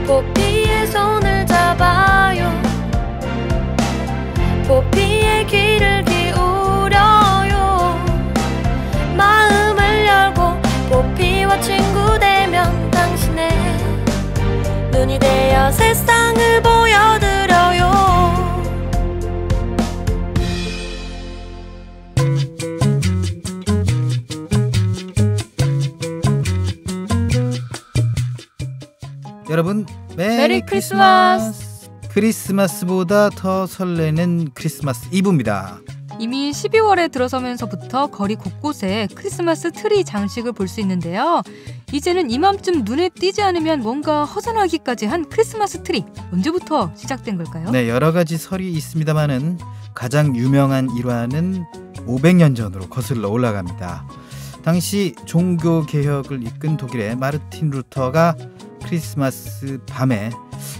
포피의 손을 잡아요. 포피의 귀를 기울여요. 마음을 열고 포피와 친구 되면 당신의 눈이 되어 세상을 보여드려요. 여러분 메리 크리스마스! 크리스마스보다 더 설레는 크리스마스 이브입니다. 이미 12월에 들어서면서부터 거리 곳곳에 크리스마스 트리 장식을 볼 수 있는데요. 이제는 이맘쯤 눈에 띄지 않으면 뭔가 허전하기까지 한 크리스마스 트리, 언제부터 시작된 걸까요? 네, 여러 가지 설이 있습니다만은 가장 유명한 일화는 500년 전으로 거슬러 올라갑니다. 당시 종교 개혁을 이끈 독일의 마르틴 루터가 크리스마스 밤에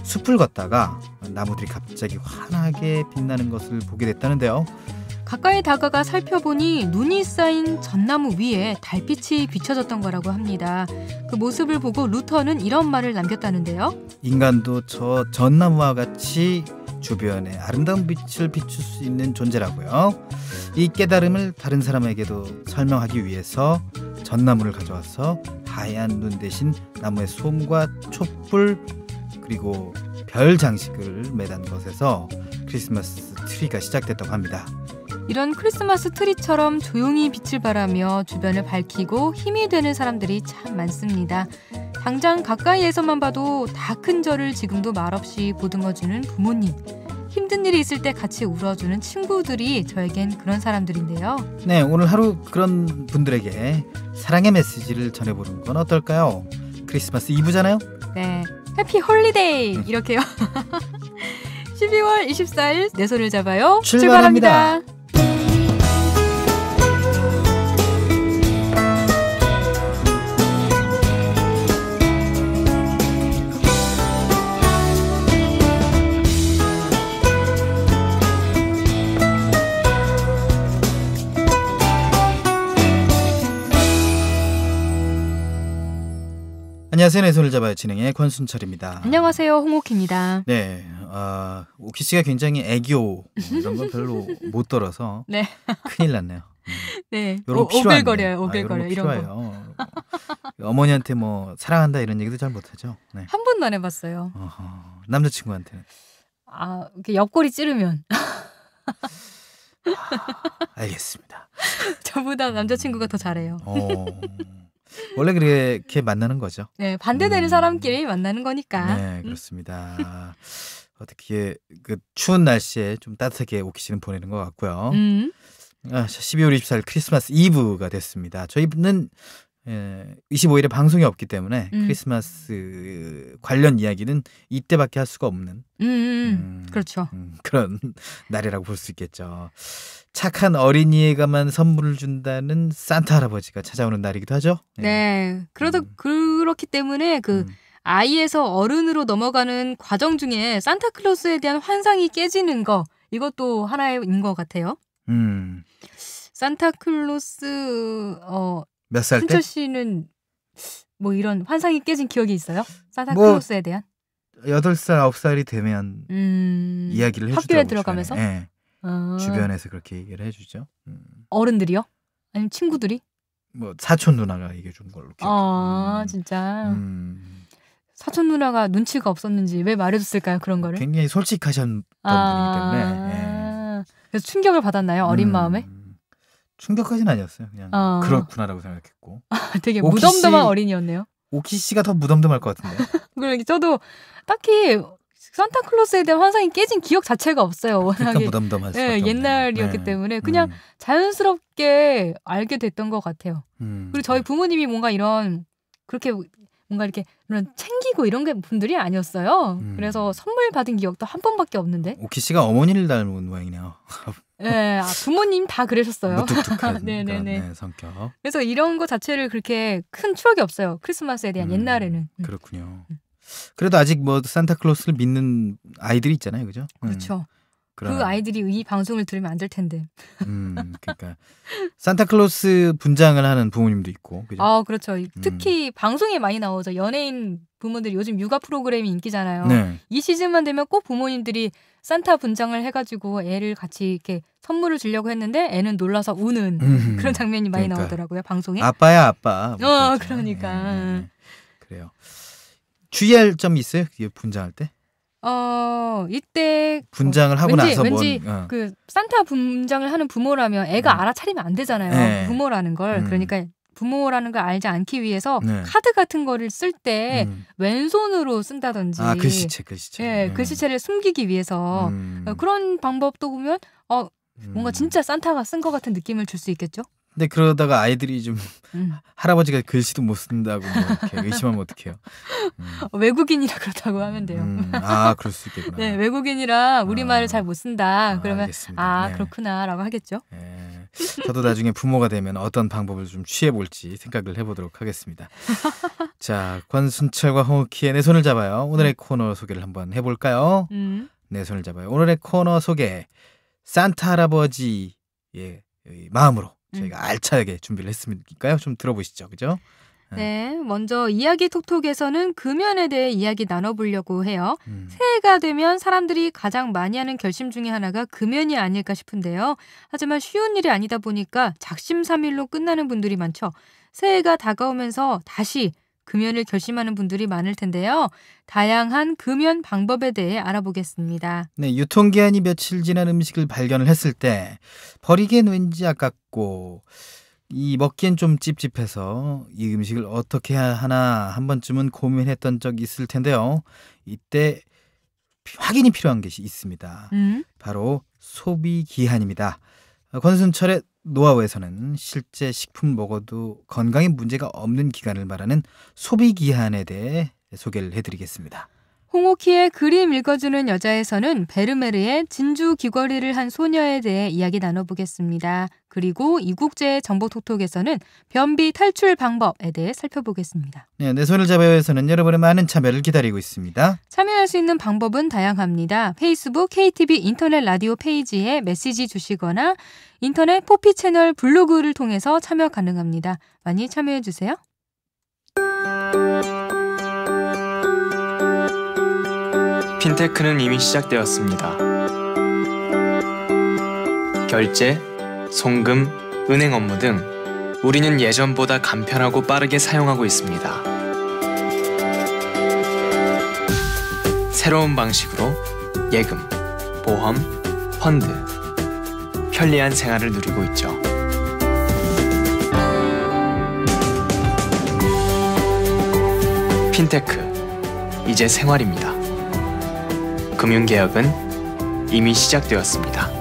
숲을 걷다가 나무들이 갑자기 환하게 빛나는 것을 보게 됐다는데요. 가까이 다가가 살펴보니 눈이 쌓인 전나무 위에 달빛이 비춰졌던 거라고 합니다. 그 모습을 보고 루터는 이런 말을 남겼다는데요. 인간도 저 전나무와 같이 주변에 아름다운 빛을 비출 수 있는 존재라고요. 이 깨달음을 다른 사람에게도 설명하기 위해서 전나무를 가져와서 하얀 눈 대신 나무의 솜과 촛불 그리고 별 장식을 매단 것에서 크리스마스 트리가 시작됐다고 합니다. 이런 크리스마스 트리처럼 조용히 빛을 발하며 주변을 밝히고 힘이 되는 사람들이 참 많습니다. 당장 가까이에서만 봐도 다 큰 저를 지금도 말없이 보듬어주는 부모님, 힘든 일이 있을 때 같이 울어주는 친구들이 저에겐 그런 사람들인데요. 네, 오늘 하루 그런 분들에게 사랑의 메시지를 전해보는 건 어떨까요? 크리스마스 이브잖아요? 네, 해피 홀리데이 이렇게요. 12월 24일 내 손을 잡아요. 출발합니다. 안녕하세요. 내 손을 잡아요 진행의 권순철입니다. 안녕하세요. 홍옥희입니다. 네, 오키 씨가 굉장히 애교 이런 건 별로 못 들어서 네. 큰일 났네요. 네, 오글거려요. 오글거려 이런 거. 필요해요. 어머니한테 뭐 사랑한다 이런 얘기도 잘 못하죠. 네. 한 번도 안 해봤어요. 남자친구한테는. 이렇게 옆구리 찌르면. 알겠습니다. 저보다 남자친구가 더 잘해요. 원래 그렇게 만나는 거죠. 네, 반대되는 사람끼리 만나는 거니까. 네, 그렇습니다. 어떻게 그 추운 날씨에 좀 따뜻하게 오키 씨는 보내는 것 같고요. 12월 24일 크리스마스 이브가 됐습니다. 저희는 25일에 방송이 없기 때문에 크리스마스 관련 이야기는 이때밖에 할 수가 없는 그렇죠. 그런 날이라고 볼 수 있겠죠. 착한 어린이에게만 선물을 준다는 산타 할아버지가 찾아오는 날이기도 하죠. 네, 그렇기 때문에 아이에서 어른으로 넘어가는 과정 중에 산타클로스에 대한 환상이 깨지는 거, 이것도 하나인 것 같아요. 산타클로스 몇 살 때? 순철 씨는 뭐 이런 환상이 깨진 기억이 있어요? 산타클로스에 대한? 8살, 9살이 되면 이야기를 해주더라고요. 학교에 들어가면서? 네. 주변에서 그렇게 얘기를 해주죠. 어른들이요? 아니면 친구들이? 뭐 사촌 누나가 얘기해 준 걸로 기억해요. 진짜. 사촌 누나가 눈치가 없었는지 왜 말해줬을까요? 그런 거를? 굉장히 솔직하셨던 분이기 때문에. 예. 그래서 충격을 받았나요? 어린 마음에? 충격까지는 아니었어요. 그냥 그렇구나라고 생각했고. 되게 무덤덤한 어린이였네요. 오키 씨가 더 무덤덤할 것 같은데요. 그러니까 저도 딱히 산타클로스에 대한 환상이 깨진 기억 자체가 없어요. 워낙에 무덤덤할 수밖에 네, 옛날이었기 때문에 그냥 자연스럽게 알게 됐던 것 같아요. 그리고 저희 부모님이 뭔가 이런 그렇게 뭔가 이렇게 이런 챙기고 이런 게 분들이 아니었어요. 그래서 선물 받은 기억도 한 번밖에 없는데. 오키 씨가 어머니를 닮은 모양이네요. 네, 부모님 다 그러셨어요. 무뚝뚝한 네네네. 성격. 그래서 이런 거 자체를 그렇게 큰 추억이 없어요. 크리스마스에 대한 옛날에는. 그렇군요. 그래도 아직 뭐 산타클로스를 믿는 아이들이 있잖아요, 그죠? 그렇죠. 그 아이들이 이 방송을 들으면 안 될 텐데. 그러니까 산타클로스 분장을 하는 부모님도 있고, 그죠? 아, 그렇죠. 특히 방송에 많이 나오죠. 연예인 부모들이 요즘 육아 프로그램이 인기잖아요. 네. 이 시즌만 되면 꼭 부모님들이 산타 분장을 해가지고 애를 같이 이렇게 선물을 주려고 했는데 애는 놀라서 우는 그런 장면이 많이 그러니까. 나오더라고요. 방송에. 아빠야 아빠. 그렇죠. 그러니까. 네. 그래요. 주의할 점이 있어요? 이게 분장할 때? 이때 분장을 하고 나서 왠지 그 산타 분장을 하는 부모라면 애가 알아차리면 안 되잖아요. 네. 부모라는 걸. 그러니까 부모라는 걸 알지 않기 위해서 네. 카드 같은 거를 쓸 때 왼손으로 쓴다든지. 아, 글씨체. 네, 글씨체를 숨기기 위해서 그런 방법도 보면 뭔가 진짜 산타가 쓴 것 같은 느낌을 줄 수 있겠죠? 근데 그러다가 아이들이 좀 할아버지가 글씨도 못 쓴다고 뭐 이렇게 의심하면 어떡해요? 외국인이라 그렇다고 하면 돼요. 아, 그럴 수 있겠구나. 네, 외국인이라 우리말을 잘 못 쓴다. 그러면 알겠습니다. 네. 그렇구나라고 하겠죠. 네. 저도 나중에 부모가 되면 어떤 방법을 좀 취해볼지 생각을 해보도록 하겠습니다. 자, 권순철과 홍옥희의 내 손을 잡아요. 오늘의 코너 소개를 한번 해볼까요? 내 손을 잡아요. 오늘의 코너 소개, 산타 할아버지의 마음으로 저희가 알차게 준비를 했으니까요. 좀 들어보시죠. 그죠? 네, 먼저 이야기 톡톡에서는 금연에 대해 이야기 나눠보려고 해요. 새해가 되면 사람들이 가장 많이 하는 결심 중에 하나가 금연이 아닐까 싶은데요. 하지만 쉬운 일이 아니다 보니까 작심삼일로 끝나는 분들이 많죠. 새해가 다가오면서 다시 금연을 결심하는 분들이 많을 텐데요. 다양한 금연 방법에 대해 알아보겠습니다. 네, 유통기한이 며칠 지난 음식을 발견을 했을 때 버리기엔 왠지 아깝고 이 먹기엔 좀 찝찝해서 이 음식을 어떻게 해야 하나 한 번쯤은 고민했던 적이 있을 텐데요. 이때 확인이 필요한 것이 있습니다. 바로 소비기한입니다. 권순철의 노하우에서는 실제 식품 먹어도 건강에 문제가 없는 기간을 말하는 소비기한에 대해 소개를 해드리겠습니다. 홍옥희의 그림 읽어주는 여자에서는 베르메르의 진주 귀걸이를 한 소녀에 대해 이야기 나눠보겠습니다. 그리고 이국제의 정보톡톡에서는 변비 탈출 방법에 대해 살펴보겠습니다. 네, 내 손을 잡아요에서는 여러분의 많은 참여를 기다리고 있습니다. 참여할 수 있는 방법은 다양합니다. 페이스북 KTV 인터넷 라디오 페이지에 메시지 주시거나 인터넷 포피 채널 블로그를 통해서 참여 가능합니다. 많이 참여해주세요. 핀테크는 이미 시작되었습니다. 결제, 송금, 은행 업무 등 우리는 예전보다 간편하고 빠르게 사용하고 있습니다. 새로운 방식으로 예금, 보험, 펀드, 편리한 생활을 누리고 있죠. 핀테크, 이제 생활입니다. 금융개혁은 이미 시작되었습니다.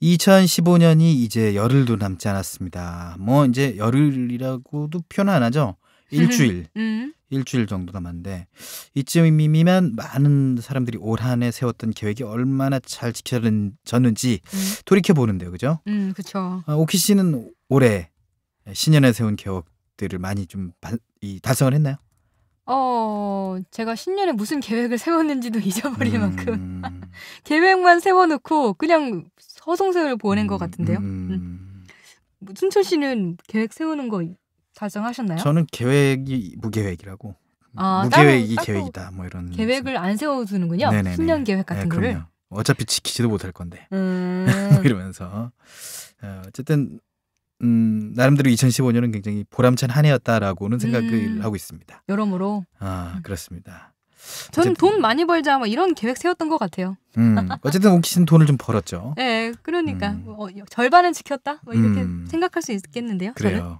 (2015년이) 이제 열흘도 남지 않았습니다. 뭐 이제 열흘이라고도 표현 안 하죠. 일주일 정도 남았는데 이쯤이면 많은 사람들이 올 한 해 세웠던 계획이 얼마나 잘 지켜졌는지 돌이켜보는데요. 그죠? 그렇죠. 오키 씨는 올해 신년에 세운 계획들을 많이 좀 달성을 했나요? 제가 신년에 무슨 계획을 세웠는지도 잊어버릴 만큼 계획만 세워놓고 그냥 허송세월 보낸 것 같은데요. 순철 씨는 계획 세우는 거 달성하셨나요? 저는 계획이 무계획이라고. 아, 무계획이 계획이다. 뭐 이런. 계획을 안 세워두는군요. 네네네. 신년 계획 같은 거를. 그럼요. 어차피 지키지도 못할 건데. 뭐 이러면서 어쨌든 나름대로 2015년은 굉장히 보람찬 한 해였다라고는 생각을 하고 있습니다. 여러모로. 그렇습니다. 저는 돈 많이 벌자 뭐 이런 계획 세웠던 것 같아요. 어쨌든 오키 씨는 돈을 좀 벌었죠. 네, 그러니까 절반은 지켰다 뭐 이렇게 생각할 수 있겠는데요. 그래요.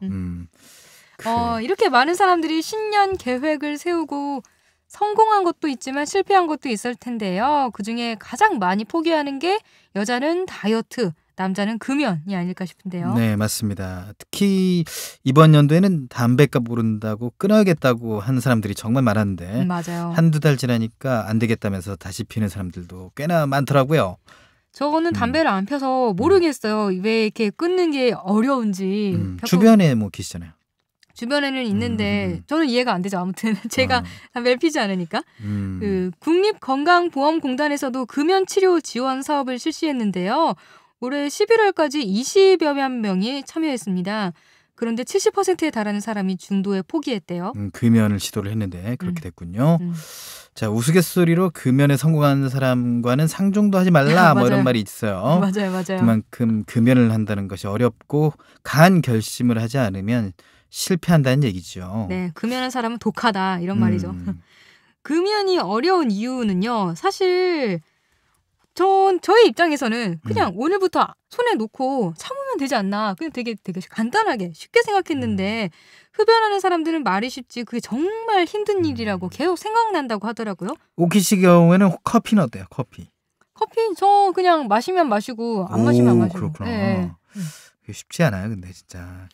이렇게 많은 사람들이 신년 계획을 세우고 성공한 것도 있지만 실패한 것도 있을 텐데요. 그중에 가장 많이 포기하는 게 여자는 다이어트, 남자는 금연이 아닐까 싶은데요. 네, 맞습니다. 특히 이번 연도에는 담배값 오른다고 끊어야겠다고 하는 사람들이 정말 많았는데 맞아요. 한두 달 지나니까 안 되겠다면서 다시 피는 사람들도 꽤나 많더라고요. 저는 담배를 안 펴서 모르겠어요. 왜 이렇게 끊는 게 어려운지. 주변에 뭐 계시잖아요. 주변에는 있는데 저는 이해가 안 되죠. 아무튼 제가 담배를 피지 않으니까. 그 국립건강보험공단에서도 금연치료 지원 사업을 실시했는데요. 올해 11월까지 20여만 명이 참여했습니다. 그런데 70%에 달하는 사람이 중도에 포기했대요. 금연을 시도를 했는데 그렇게 됐군요. 자, 우스갯소리로 금연에 성공한 사람과는 상종도 하지 말라 뭐 이런 말이 있어요. 맞아요. 그만큼 금연을 한다는 것이 어렵고 강한 결심을 하지 않으면 실패한다는 얘기죠. 네, 금연한 사람은 독하다 이런 말이죠. 금연이 어려운 이유는요. 사실 저의 입장에서는 그냥 오늘부터 손에 놓고 참으면 되지 않나. 그냥 되게 간단하게 쉽게 생각했는데 흡연하는 사람들은 말이 쉽지 그게 정말 힘든 일이라고 계속 생각난다고 하더라고요. 오키 씨 경우에는 커피는 어때요? 커피 저 그냥 마시면 마시고 안 마시면 안 마시고. 그렇구나. 네. 그게 쉽지 않아요. 근데 진짜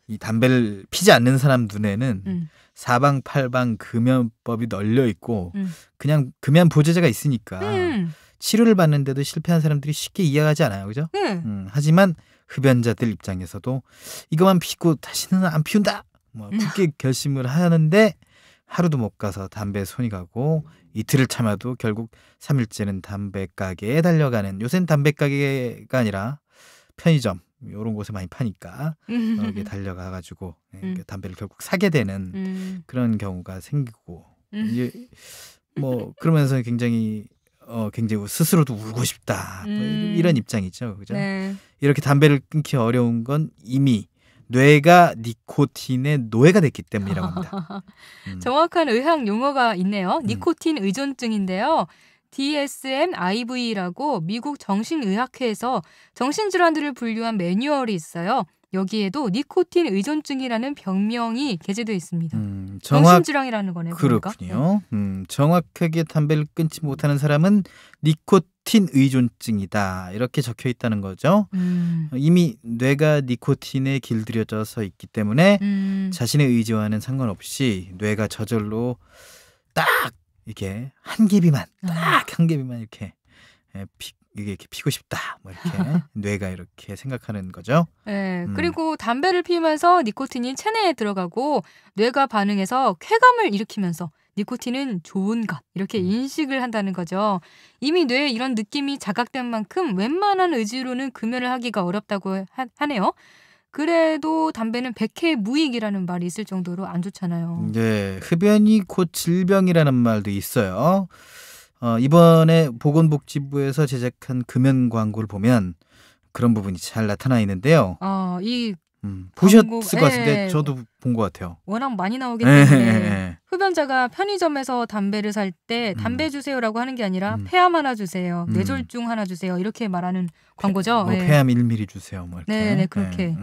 이 담배를 피지 않는 사람 눈에는 사방팔방 금연법이 널려 있고 그냥 금연 보조제가 있으니까 치료를 받는데도 실패한 사람들이 쉽게 이해하지 않아요. 그죠? 하지만 흡연자들 입장에서도 이것만 피고 다시는 안 피운다. 뭐 굳게 결심을 하는데 하루도 못 가서 담배에 손이 가고 이틀을 참아도 결국 3일째는 담배 가게에 달려가는, 요새는 담배 가게가 아니라 편의점 이런 곳에 많이 파니까 여기 달려가가지고 담배를 결국 사게 되는 그런 경우가 생기고 뭐 그러면서 굉장히 스스로도 울고 싶다 뭐 이런 입장이죠, 그죠? 네. 이렇게 담배를 끊기 어려운 건 이미 뇌가 니코틴의 노예가 됐기 때문이라고 합니다. 정확한 의학 용어가 있네요. 니코틴 의존증인데요. DSM-IV라고 미국 정신의학회에서 정신질환들을 분류한 매뉴얼이 있어요. 여기에도 니코틴 의존증이라는 병명이 게재되어 있습니다. 정신질환이라는 거네요. 그렇군요. 정확하게 담배를 끊지 못하는 사람은 니코틴 의존증이다 이렇게 적혀 있다는 거죠. 이미 뇌가 니코틴에 길들여져서 있기 때문에 자신의 의지와는 상관없이 뇌가 저절로 딱 이렇게 한 개비만 이렇게 이게 피고 싶다 뭐 이렇게 뇌가 이렇게 생각하는 거죠. 네, 그리고 담배를 피우면서 니코틴이 체내에 들어가고 뇌가 반응해서 쾌감을 일으키면서 니코틴은 좋은 것 이렇게 인식을 한다는 거죠. 이미 뇌에 이런 느낌이 자각된 만큼 웬만한 의지로는 금연을 하기가 어렵다고 하네요. 그래도 담배는 백해무익이라는 말이 있을 정도로 안 좋잖아요. 네, 흡연이 곧 질병이라는 말도 있어요. 이번에 보건복지부에서 제작한 금연 광고를 보면 그런 부분이 잘 나타나 있는데요. 보셨을 것 같은데 저도 본 것 같아요. 워낙 많이 나오기 때문에 흡연자가 편의점에서 담배를 살 때 담배 주세요라고 하는 게 아니라 폐암 하나 주세요, 뇌졸중 하나 주세요 이렇게 말하는 광고죠. 폐암 1mm 주세요, 뭐 이렇게. 네, 그렇게.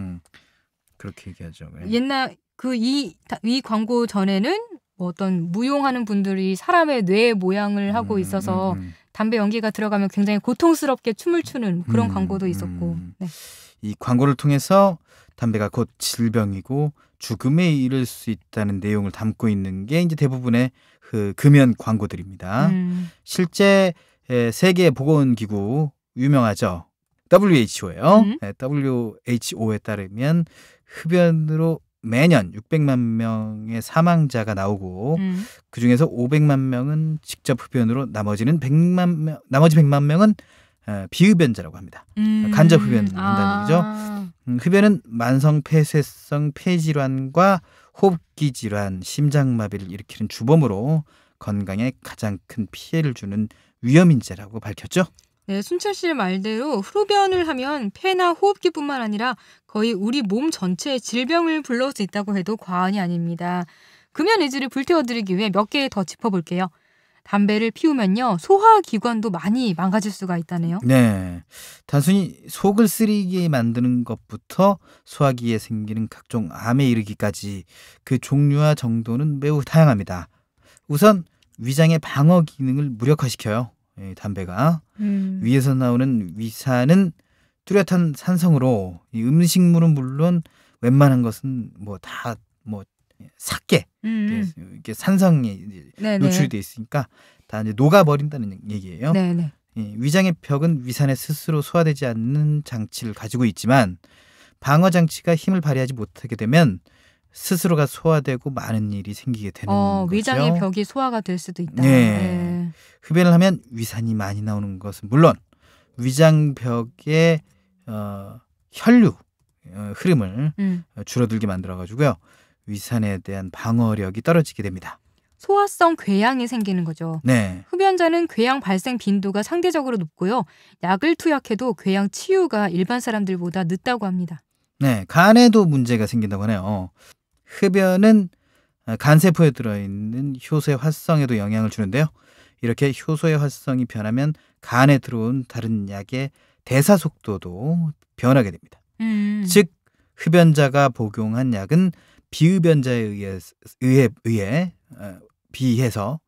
그렇게 얘기하죠. 옛날 이 광고 전에는 어떤 무용하는 분들이 사람의 뇌 모양을 하고 있어서 담배 연기가 들어가면 굉장히 고통스럽게 춤을 추는 그런 광고도 있었고. 네. 이 광고를 통해서 담배가 곧 질병이고 죽음에 이를 수 있다는 내용을 담고 있는 게 이제 대부분의 그 금연 광고들입니다. 실제 세계 보건기구 유명하죠. WHO예요. WHO에 따르면 흡연으로 매년 600만 명의 사망자가 나오고 그중에서 500만 명은 직접 흡연으로 나머지 100만 명은 비흡연자라고 합니다. 간접 흡연을 한다는 얘기죠. 흡연은 만성 폐쇄성 폐질환과 호흡기 질환, 심장마비를 일으키는 주범으로 건강에 가장 큰 피해를 주는 위험인자라고 밝혔죠. 네, 순철 씨의 말대로 흡연을 하면 폐나 호흡기뿐만 아니라 거의 우리 몸 전체에 질병을 불러올 수 있다고 해도 과언이 아닙니다. 금연 의지를 불태워드리기 위해 몇 개 더 짚어볼게요. 담배를 피우면요, 소화기관도 많이 망가질 수가 있다네요. 네, 단순히 속을 쓰리게 만드는 것부터 소화기에 생기는 각종 암에 이르기까지 그 종류와 정도는 매우 다양합니다. 우선 위장의 방어 기능을 무력화시켜요. 담배가. 위에서 나오는 위산은 뚜렷한 산성으로 이 음식물은 물론 웬만한 것은 다 삭게 이게 산성이 이제 네네. 노출이 돼 있으니까 다 이제 녹아버린다는 얘기예요. 네네. 이 위장의 벽은 위산에 스스로 소화되지 않는 장치를 가지고 있지만 방어 장치가 힘을 발휘하지 못하게 되면 스스로가 소화되고 많은 일이 생기게 되는 거죠. 위장의 벽이 소화가 될 수도 있다. 네. 흡연을 하면 위산이 많이 나오는 것은 물론 위장벽의 혈류 흐름을 줄어들게 만들어가지고요. 위산에 대한 방어력이 떨어지게 됩니다. 소화성 궤양이 생기는 거죠. 네. 흡연자는 궤양 발생 빈도가 상대적으로 높고요. 약을 투약해도 궤양 치유가 일반 사람들보다 늦다고 합니다. 네, 간에도 문제가 생긴다고 하네요. 흡연은 간세포에 들어있는 효소의 활성에도 영향을 주는데요. 이렇게 효소의 활성이 변하면 간에 들어온 다른 약의 대사 속도도 변하게 됩니다. 즉 흡연자가 복용한 약은 비흡연자에 비해서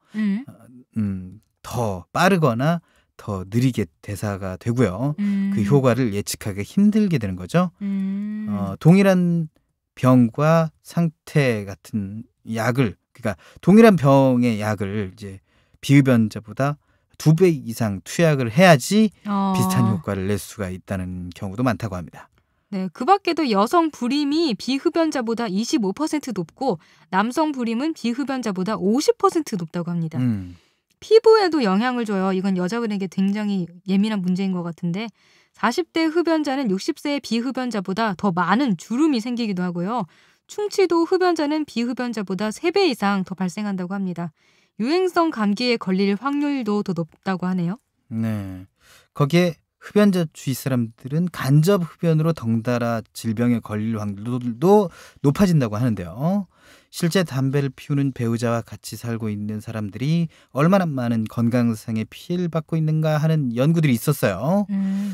더 빠르거나 더 느리게 대사가 되고요. 그 효과를 예측하기 힘들게 되는 거죠. 동일한 병과 상태 같은 약을, 그러니까 동일한 병의 약을 이제 비흡연자보다 2배 이상 투약을 해야지 비슷한 효과를 낼 수가 있다는 경우도 많다고 합니다. 네, 그 밖에도 여성 불임이 비흡연자보다 25% 높고 남성 불임은 비흡연자보다 50% 높다고 합니다. 피부에도 영향을 줘요. 이건 여자분에게 굉장히 예민한 문제인 것 같은데 40대 흡연자는 60세의 비흡연자보다 더 많은 주름이 생기기도 하고요. 충치도 흡연자는 비흡연자보다 3배 이상 더 발생한다고 합니다. 유행성 감기에 걸릴 확률도 더 높다고 하네요. 네, 거기에 흡연자 주위 사람들은 간접 흡연으로 덩달아 질병에 걸릴 확률도 높아진다고 하는데요. 실제 담배를 피우는 배우자와 같이 살고 있는 사람들이 얼마나 많은 건강상의 피해를 받고 있는가 하는 연구들이 있었어요.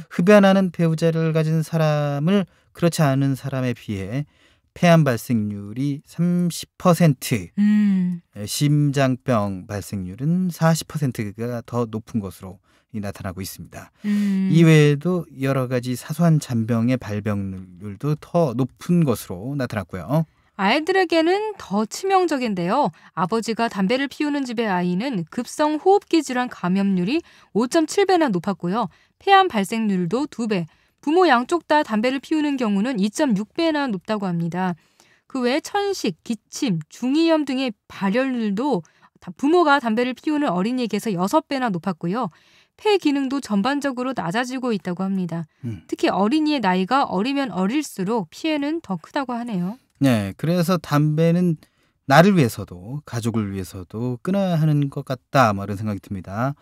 흡연하는 배우자를 가진 사람을 그렇지 않은 사람에 비해 폐암 발생률이 30%, 심장병 발생률은 40%가 더 높은 것으로 나타나고 있습니다. 이외에도 여러 가지 사소한 잔병의 발병률도 더 높은 것으로 나타났고요. 아이들에게는 더 치명적인데요. 아버지가 담배를 피우는 집의 아이는 급성 호흡기 질환 감염률이 5.7배나 높았고요. 폐암 발생률도 2배, 부모 양쪽 다 담배를 피우는 경우는 2.6배나 높다고 합니다. 그 외에 천식, 기침, 중이염 등의 발열률도 부모가 담배를 피우는 어린이에게서 6배나 높았고요. 폐 기능도 전반적으로 낮아지고 있다고 합니다. 특히 어린이의 나이가 어리면 어릴수록 피해는 더 크다고 하네요. 네, 그래서 담배는 나를 위해서도 가족을 위해서도 끊어야 하는 것 같다, 이런 생각이 듭니다.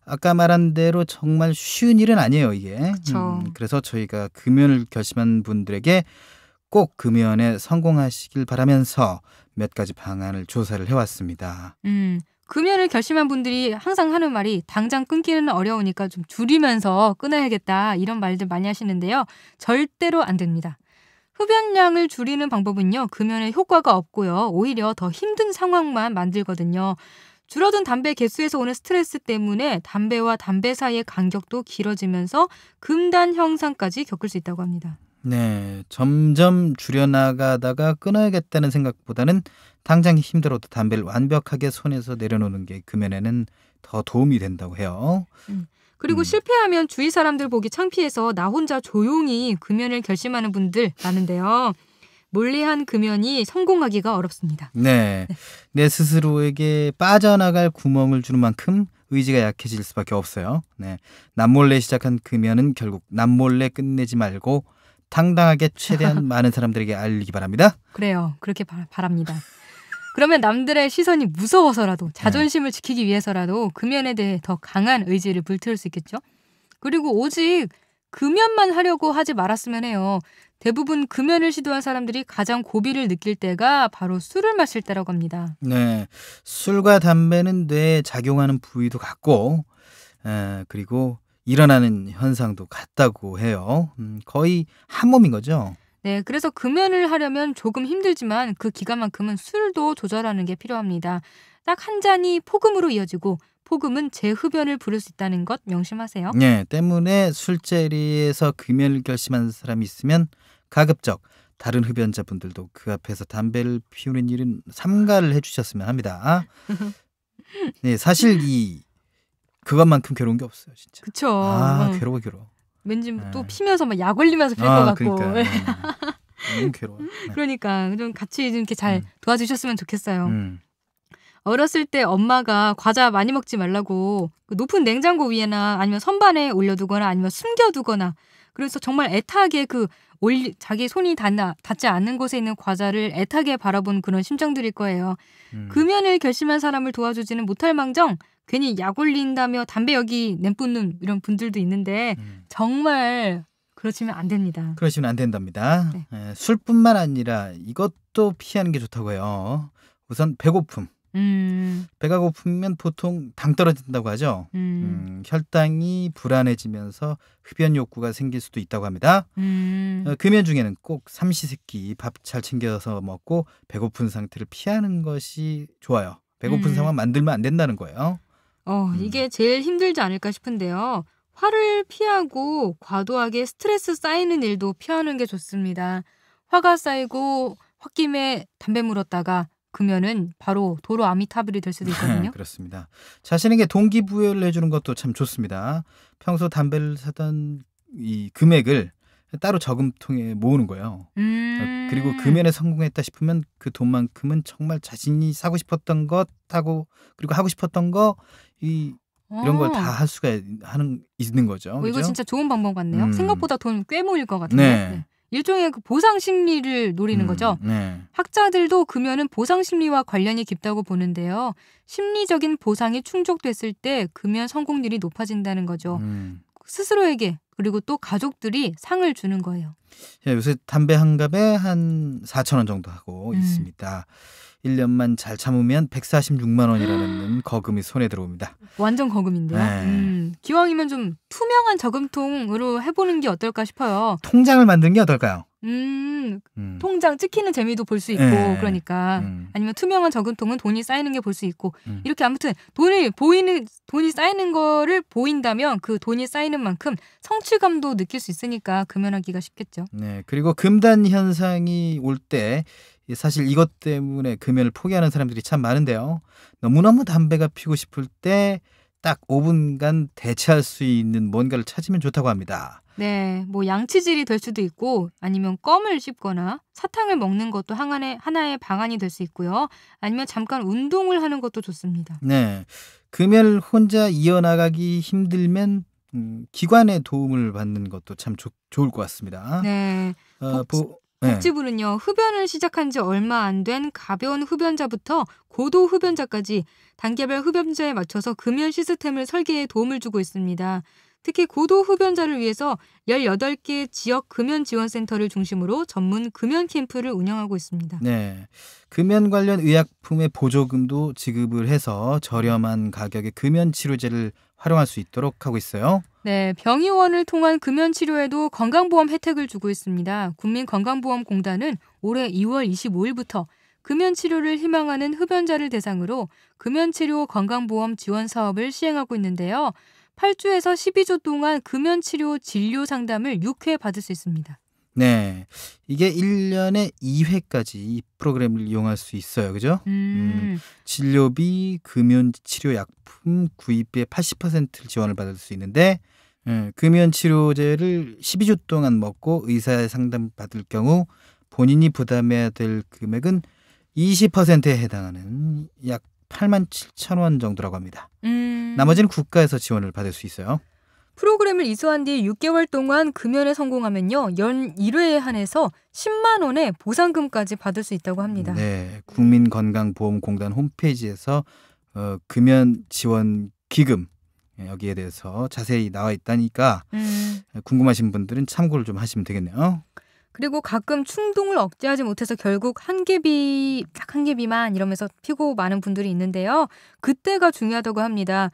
아까 말한 대로 정말 쉬운 일은 아니에요, 이게. 그렇죠. 그래서 저희가 금연을 결심한 분들에게 꼭 금연에 성공하시길 바라면서 몇 가지 방안을 조사를 해왔습니다. 금연을 결심한 분들이 항상 하는 말이 당장 끊기는 어려우니까 좀 줄이면서 끊어야겠다, 이런 말들 많이 하시는데요. 절대로 안 됩니다. 흡연량을 줄이는 방법은요, 금연에 효과가 없고요. 오히려 더 힘든 상황만 만들거든요. 줄어든 담배 개수에서 오는 스트레스 때문에 담배와 담배 사이의 간격도 길어지면서 금단 형상까지 겪을 수 있다고 합니다. 네, 점점 줄여나가다가 끊어야겠다는 생각보다는 당장 힘들어도 담배를 완벽하게 손에서 내려놓는 게 금연에는 더 도움이 된다고 해요. 그리고 실패하면 주위 사람들 보기 창피해서 나 혼자 조용히 금연을 결심하는 분들 많은데요. 몰래한 금연이 성공하기가 어렵습니다. 네, 내 스스로에게 빠져나갈 구멍을 주는 만큼 의지가 약해질 수밖에 없어요. 네, 남몰래 시작한 금연은 결국 남몰래 끝내지 말고 당당하게 최대한 많은 사람들에게 알리기 바랍니다. 그래요. 그렇게 바랍니다. 그러면 남들의 시선이 무서워서라도 자존심을 지키기 위해서라도 금연에 대해 더 강한 의지를 불태울 수 있겠죠. 그리고 오직 금연만 하려고 하지 말았으면 해요. 대부분 금연을 시도한 사람들이 가장 고비를 느낄 때가 바로 술을 마실 때라고 합니다. 네, 술과 담배는 뇌에 작용하는 부위도 같고 그리고 일어나는 현상도 같다고 해요. 거의 한 몸인 거죠. 네, 그래서 금연을 하려면 조금 힘들지만 그 기간만큼은 술도 조절하는 게 필요합니다. 딱 한 잔이 폭음으로 이어지고 폭음은 재흡연을 부를 수 있다는 것 명심하세요. 네, 때문에 술자리에서 금연을 결심한 사람이 있으면 가급적 다른 흡연자분들도 그 앞에서 담배를 피우는 일은 삼가를 해주셨으면 합니다. 네, 사실 그것만큼 괴로운 게 없어요, 진짜. 그쵸. 괴로워. 왠지 네. 또 피면서 막 약 올리면서 필 것 같고. 그러니까. 너무 괴로워. 네. 그러니까 좀 같이 좀 이렇게 잘 도와주셨으면 좋겠어요. 어렸을 때 엄마가 과자 많이 먹지 말라고 그 높은 냉장고 위에나 아니면 선반에 올려두거나 아니면 숨겨두거나 그래서 정말 애타게 자기 손이 닿지 않는 곳에 있는 과자를 애타게 바라본 그런 심정들일 거예요. 금연을 결심한 사람을 도와주지는 못할 망정 괜히 약 올린다며 담배 여기 내뿜는 이런 분들도 있는데 정말 그러시면 안 됩니다. 그러시면 안 된답니다. 네. 술뿐만 아니라 이것도 피하는 게 좋다고 해요. 우선 배고픔. 배가 고프면 보통 당 떨어진다고 하죠. 혈당이 불안해지면서 흡연 욕구가 생길 수도 있다고 합니다. 금연 중에는 꼭 삼시세끼 밥 잘 챙겨서 먹고 배고픈 상태를 피하는 것이 좋아요. 배고픈 상황 만들면 안 된다는 거예요. 이게 제일 힘들지 않을까 싶은데요. 화를 피하고 과도하게 스트레스 쌓이는 일도 피하는 게 좋습니다. 화가 쌓이고 홧김에 담배 물었다가 금연은 바로 도로 아미타불이 될 수도 있거든요. 그렇습니다. 자신에게 동기부여를 해주는 것도 참 좋습니다. 평소 담배를 사던 이 금액을 따로 저금통에 모으는 거예요. 그리고 금연에 성공했다 싶으면 그 돈만큼은 정말 자신이 사고 싶었던 것 하고 그리고 하고 싶었던 거 이런 걸 다 할 수가 있는 거죠. 이거 그죠? 진짜 좋은 방법 같네요. 생각보다 돈 꽤 모일 것 같은데. 네. 일종의 그 보상 심리를 노리는 거죠. 네. 학자들도 금연은 보상 심리와 관련이 깊다고 보는데요. 심리적인 보상이 충족됐을 때 금연 성공률이 높아진다는 거죠. 스스로에게 그리고 또 가족들이 상을 주는 거예요. 요새 담배 한 갑에 한 4,000원 정도 하고 있습니다. 1년만 잘 참으면 146만 원이라는 거금이 손에 들어옵니다. 완전 거금인데요. 네. 기왕이면 좀 투명한 저금통으로 해보는 게 어떨까 싶어요. 통장을 만드는 게 어떨까요? 통장 찍히는 재미도 볼 수 있고 네. 그러니까 아니면 투명한 저금통은 돈이 쌓이는 게 볼 수 있고 이렇게 아무튼 돈이 쌓이는 거를 보인다면 그 돈이 쌓이는 만큼 성취감도 느낄 수 있으니까 금연하기가 쉽겠죠. 네, 그리고 금단 현상이 올 때 사실 이것 때문에 금연을 포기하는 사람들이 참 많은데요. 너무너무 담배가 피우고 싶을 때 딱 5분간 대체할 수 있는 뭔가를 찾으면 좋다고 합니다. 네, 뭐 양치질이 될 수도 있고 아니면 껌을 씹거나 사탕을 먹는 것도 하나의 방안이 될 수 있고요. 아니면 잠깐 운동을 하는 것도 좋습니다. 네, 금연을 혼자 이어나가기 힘들면 기관의 도움을 받는 것도 참 좋을 것 같습니다. 네, 복지부는요. 흡연을 시작한 지 얼마 안 된 가벼운 흡연자부터 고도 흡연자까지 단계별 흡연자에 맞춰서 금연 시스템을 설계에 도움을 주고 있습니다. 특히 고도 흡연자를 위해서 18개 지역 금연 지원센터를 중심으로 전문 금연 캠프를 운영하고 있습니다. 네, 금연 관련 의약품의 보조금도 지급을 해서 저렴한 가격의 금연 치료제를 활용할 수 있도록 하고 있어요. 네, 병의원을 통한 금연 치료에도 건강보험 혜택을 주고 있습니다. 국민건강보험공단은 올해 2월 25일부터 금연 치료를 희망하는 흡연자를 대상으로 금연 치료 건강보험 지원 사업을 시행하고 있는데요. 8주에서 12주 동안 금연 치료 진료 상담을 6회 받을 수 있습니다. 네, 이게 1년에 2회까지 이 프로그램을 이용할 수 있어요. 그죠? 진료비, 금연 치료 약품 구입비의 80%를 지원을 받을 수 있는데 금연 치료제를 12주 동안 먹고 의사의 상담 받을 경우 본인이 부담해야 될 금액은 20%에 해당하는 약 87,000원 정도라고 합니다. 나머지는 국가에서 지원을 받을 수 있어요. 프로그램을 이수한 뒤 6개월 동안 금연에 성공하면요. 연 1회에 한해서 10만 원의 보상금까지 받을 수 있다고 합니다. 네, 국민건강보험공단 홈페이지에서 금연 지원 기금 여기에 대해서 자세히 나와 있다니까 궁금하신 분들은 참고를 좀 하시면 되겠네요. 그리고 가끔 충동을 억제하지 못해서 결국 한 개비만 이러면서 피고 많은 분들이 있는데요. 그때가 중요하다고 합니다.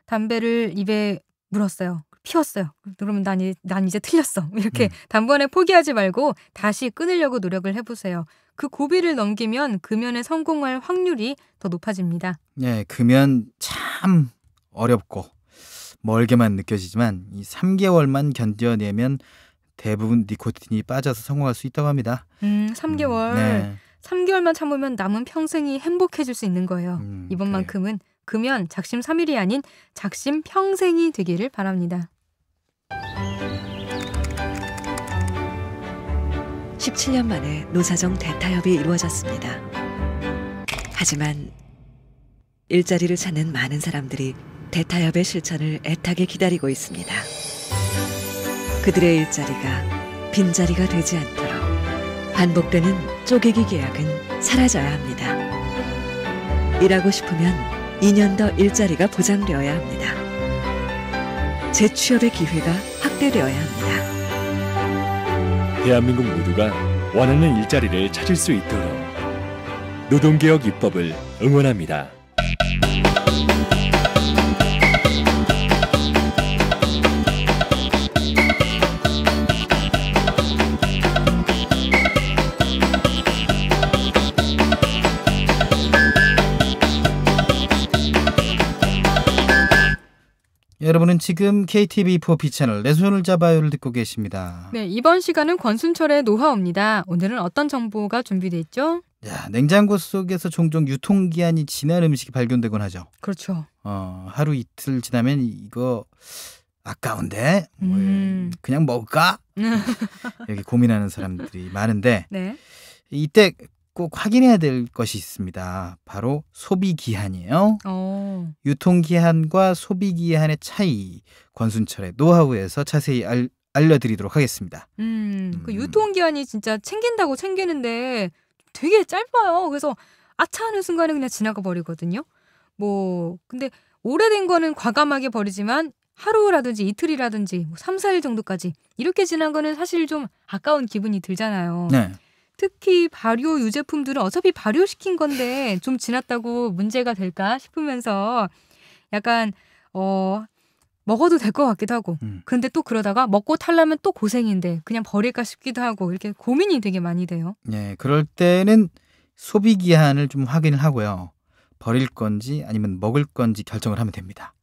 담배를 입에 물었어요. 피웠어요. 그러면 난 이제 틀렸어. 이렇게 단번에 포기하지 말고 다시 끊으려고 노력을 해보세요. 그 고비를 넘기면 금연에 성공할 확률이 더 높아집니다. 네, 금연 참 어렵고 멀게만 느껴지지만 이 3개월만 견뎌내면 대부분 니코틴이 빠져서 성공할 수 있다고 합니다. 3개월. 네. 3개월만 참으면 남은 평생이 행복해질 수 있는 거예요. 이번만큼은 금연 작심 3일이 아닌 작심 평생이 되기를 바랍니다. 17년 만에 노사정 대타협이 이루어졌습니다. 하지만 일자리를 찾는 많은 사람들이 대타협의 실천을 애타게 기다리고 있습니다. 그들의 일자리가 빈자리가 되지 않도록 반복되는 쪼개기 계약은 사라져야 합니다. 일하고 싶으면 2년 더 일자리가 보장되어야 합니다. 재취업의 기회가 확대되어야 합니다. 대한민국 모두가 원하는 일자리를 찾을 수 있도록 노동개혁 입법을 응원합니다. 여러분은 지금 KTV4 B채널 내 손을 잡아요를 듣고 계십니다. 네, 이번 시간은 권순철의 노하우입니다. 오늘은 어떤 정보가 준비되어 있죠? 야, 냉장고 속에서 종종 유통기한이 지난 음식이 발견되곤 하죠. 그렇죠. 하루 이틀 지나면 이거 아까운데 그냥 먹을까? 여기 고민하는 사람들이 많은데 네. 이때 꼭 확인해야 될 것이 있습니다. 바로 소비기한이에요. 유통기한과 소비기한의 차이, 권순철의 노하우에서 자세히 알려드리도록 하겠습니다. 그 유통기한이 진짜 챙긴다고 챙기는데 되게 짧아요. 그래서 아차 하는 순간에 그냥 지나가 버리거든요. 근데 오래된 거는 과감하게 버리지만 하루라든지 이틀이라든지 3, 4일 정도까지 이렇게 지난 거는 사실 좀 아까운 기분이 들잖아요. 네. 특히 발효 유제품들은 어차피 발효시킨 건데 좀 지났다고 문제가 될까 싶으면서 약간 먹어도 될 것 같기도 하고 근데 또 그러다가 먹고 탈라면 또 고생인데 그냥 버릴까 싶기도 하고 이렇게 고민이 되게 많이 돼요. 네, 그럴 때는 소비기한을 좀 확인을 하고요. 버릴 건지 아니면 먹을 건지 결정을 하면 됩니다.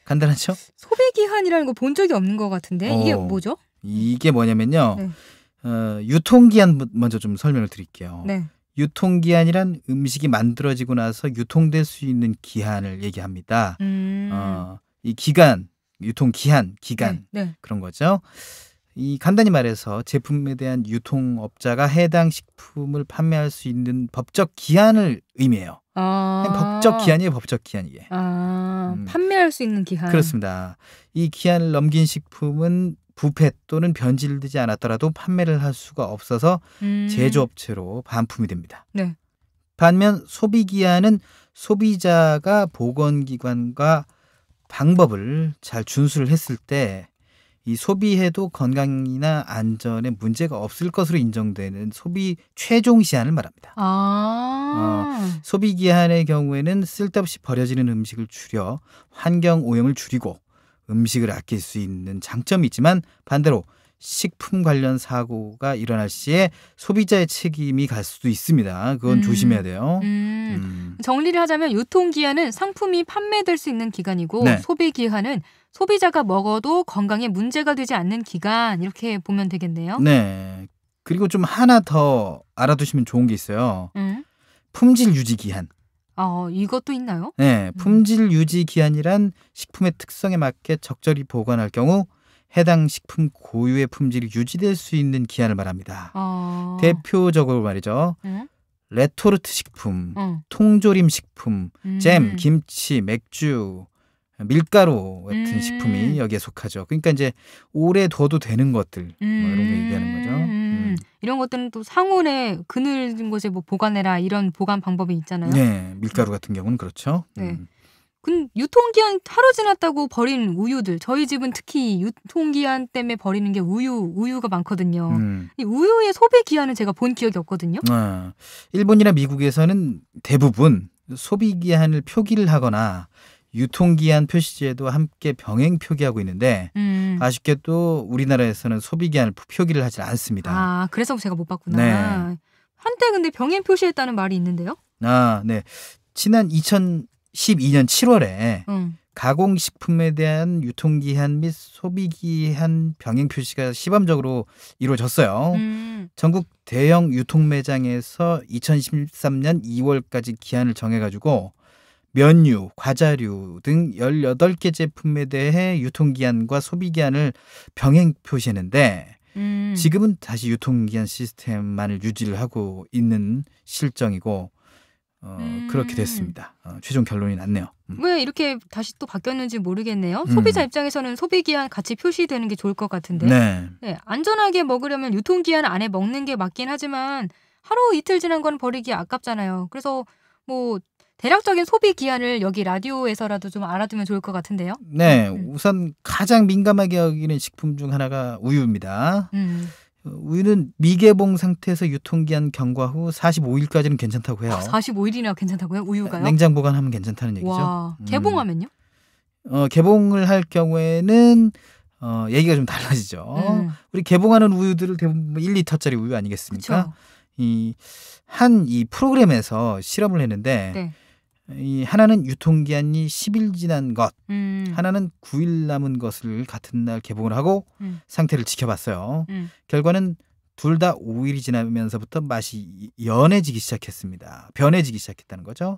간단하죠? 소비기한이라는 거 본 적이 없는 것 같은데 이게 뭐죠? 이게 뭐냐면요. 네. 유통기한 먼저 좀 설명을 드릴게요. 네. 유통기한이란 음식이 만들어지고 나서 유통될 수 있는 기한을 얘기합니다. 이 기간, 유통기한, 기간 네. 그런 거죠. 이 간단히 말해서 제품에 대한 유통업자가 해당 식품을 판매할 수 있는 법적 기한을 의미해요. 법적 기한이에요, 법적 기한 이게. 판매할 수 있는 기한. 그렇습니다. 이 기한을 넘긴 식품은 부패 또는 변질되지 않았더라도 판매를 할 수가 없어서 제조업체로 반품이 됩니다. 네. 반면 소비기한은 소비자가 보건기관과 방법을 잘 준수를 했을 때 이 소비해도 건강이나 안전에 문제가 없을 것으로 인정되는 소비 최종 시한을 말합니다. 소비기한의 경우에는 쓸데없이 버려지는 음식을 줄여 환경 오염을 줄이고 음식을 아낄 수 있는 장점이 있지만 반대로 식품 관련 사고가 일어날 시에 소비자의 책임이 갈 수도 있습니다. 그건 조심해야 돼요. 정리를 하자면 유통기한은 상품이 판매될 수 있는 기간이고 네. 소비기한은 소비자가 먹어도 건강에 문제가 되지 않는 기간 이렇게 보면 되겠네요. 네. 그리고 좀 하나 더 알아두시면 좋은 게 있어요. 품질 유지 기한. 이것도 있나요? 네, 품질 유지 기한이란 식품의 특성에 맞게 적절히 보관할 경우 해당 식품 고유의 품질이 유지될 수 있는 기한을 말합니다. 대표적으로 말이죠. 레토르트 식품, 통조림 식품, 잼, 김치, 맥주, 밀가루 같은 식품이 여기에 속하죠. 그러니까 이제 오래 둬도 되는 것들 이런 거 얘기하는 거죠. 이런 것들은 또 상온에 그늘진 곳에 보관해라 이런 보관 방법이 있잖아요. 네, 밀가루 같은 경우는 그렇죠. 네. 유통기한 하루 지났다고 버린 우유들 저희 집은 특히 유통기한 때문에 버리는 게 우유가 많거든요. 이 우유의 소비기한은 제가 본 기억이 없거든요. 일본이나 미국에서는 대부분 소비기한을 표기를 하거나 유통기한 표시제도 함께 병행 표기하고 있는데 아쉽게도 우리나라에서는 소비기한을 표기를 하지 않습니다. 그래서 제가 못 봤구나. 네. 한때 근데 병행 표시했다는 말이 있는데요. 네. 지난 2012년 7월에 가공식품에 대한 유통기한 및 소비기한 병행 표시가 시범적으로 이루어졌어요. 전국 대형 유통매장에서 2013년 2월까지 기한을 정해가지고 면류, 과자류 등 18개 제품에 대해 유통기한과 소비기한을 병행 표시했는데 지금은 다시 유통기한 시스템만을 유지를 하고 있는 실정이고 그렇게 됐습니다. 최종 결론이 났네요. 왜 이렇게 다시 또 바뀌었는지 모르겠네요. 소비자 입장에서는 소비기한 같이 표시되는 게 좋을 것 같은데. 네. 안전하게 먹으려면 유통기한 안에 먹는 게 맞긴 하지만 하루 이틀 지난 건 버리기 아깝잖아요. 그래서 뭐 대략적인 소비기한을 여기 라디오에서라도 좀 알아두면 좋을 것 같은데요. 네, 우선 가장 민감하게 여기는 식품 중 하나가 우유입니다. 우유는 미개봉 상태에서 유통기한 경과 후 45일까지는 괜찮다고 해요. 45일이나 괜찮다고요? 우유가요? 냉장 보관하면 괜찮다는 얘기죠. 와, 개봉하면요? 개봉을 할 경우에는 얘기가 좀 달라지죠. 우리 개봉하는 우유들을 대부분 1리터짜리 우유 아니겠습니까? 이 프로그램에서 실험을 했는데 네. 이 하나는 유통기한이 10일 지난 것, 하나는 9일 남은 것을 같은 날 개봉을 하고 상태를 지켜봤어요. 결과는 둘 다 5일이 지나면서부터 맛이 연해지기 시작했습니다. 변해지기 시작했다는 거죠.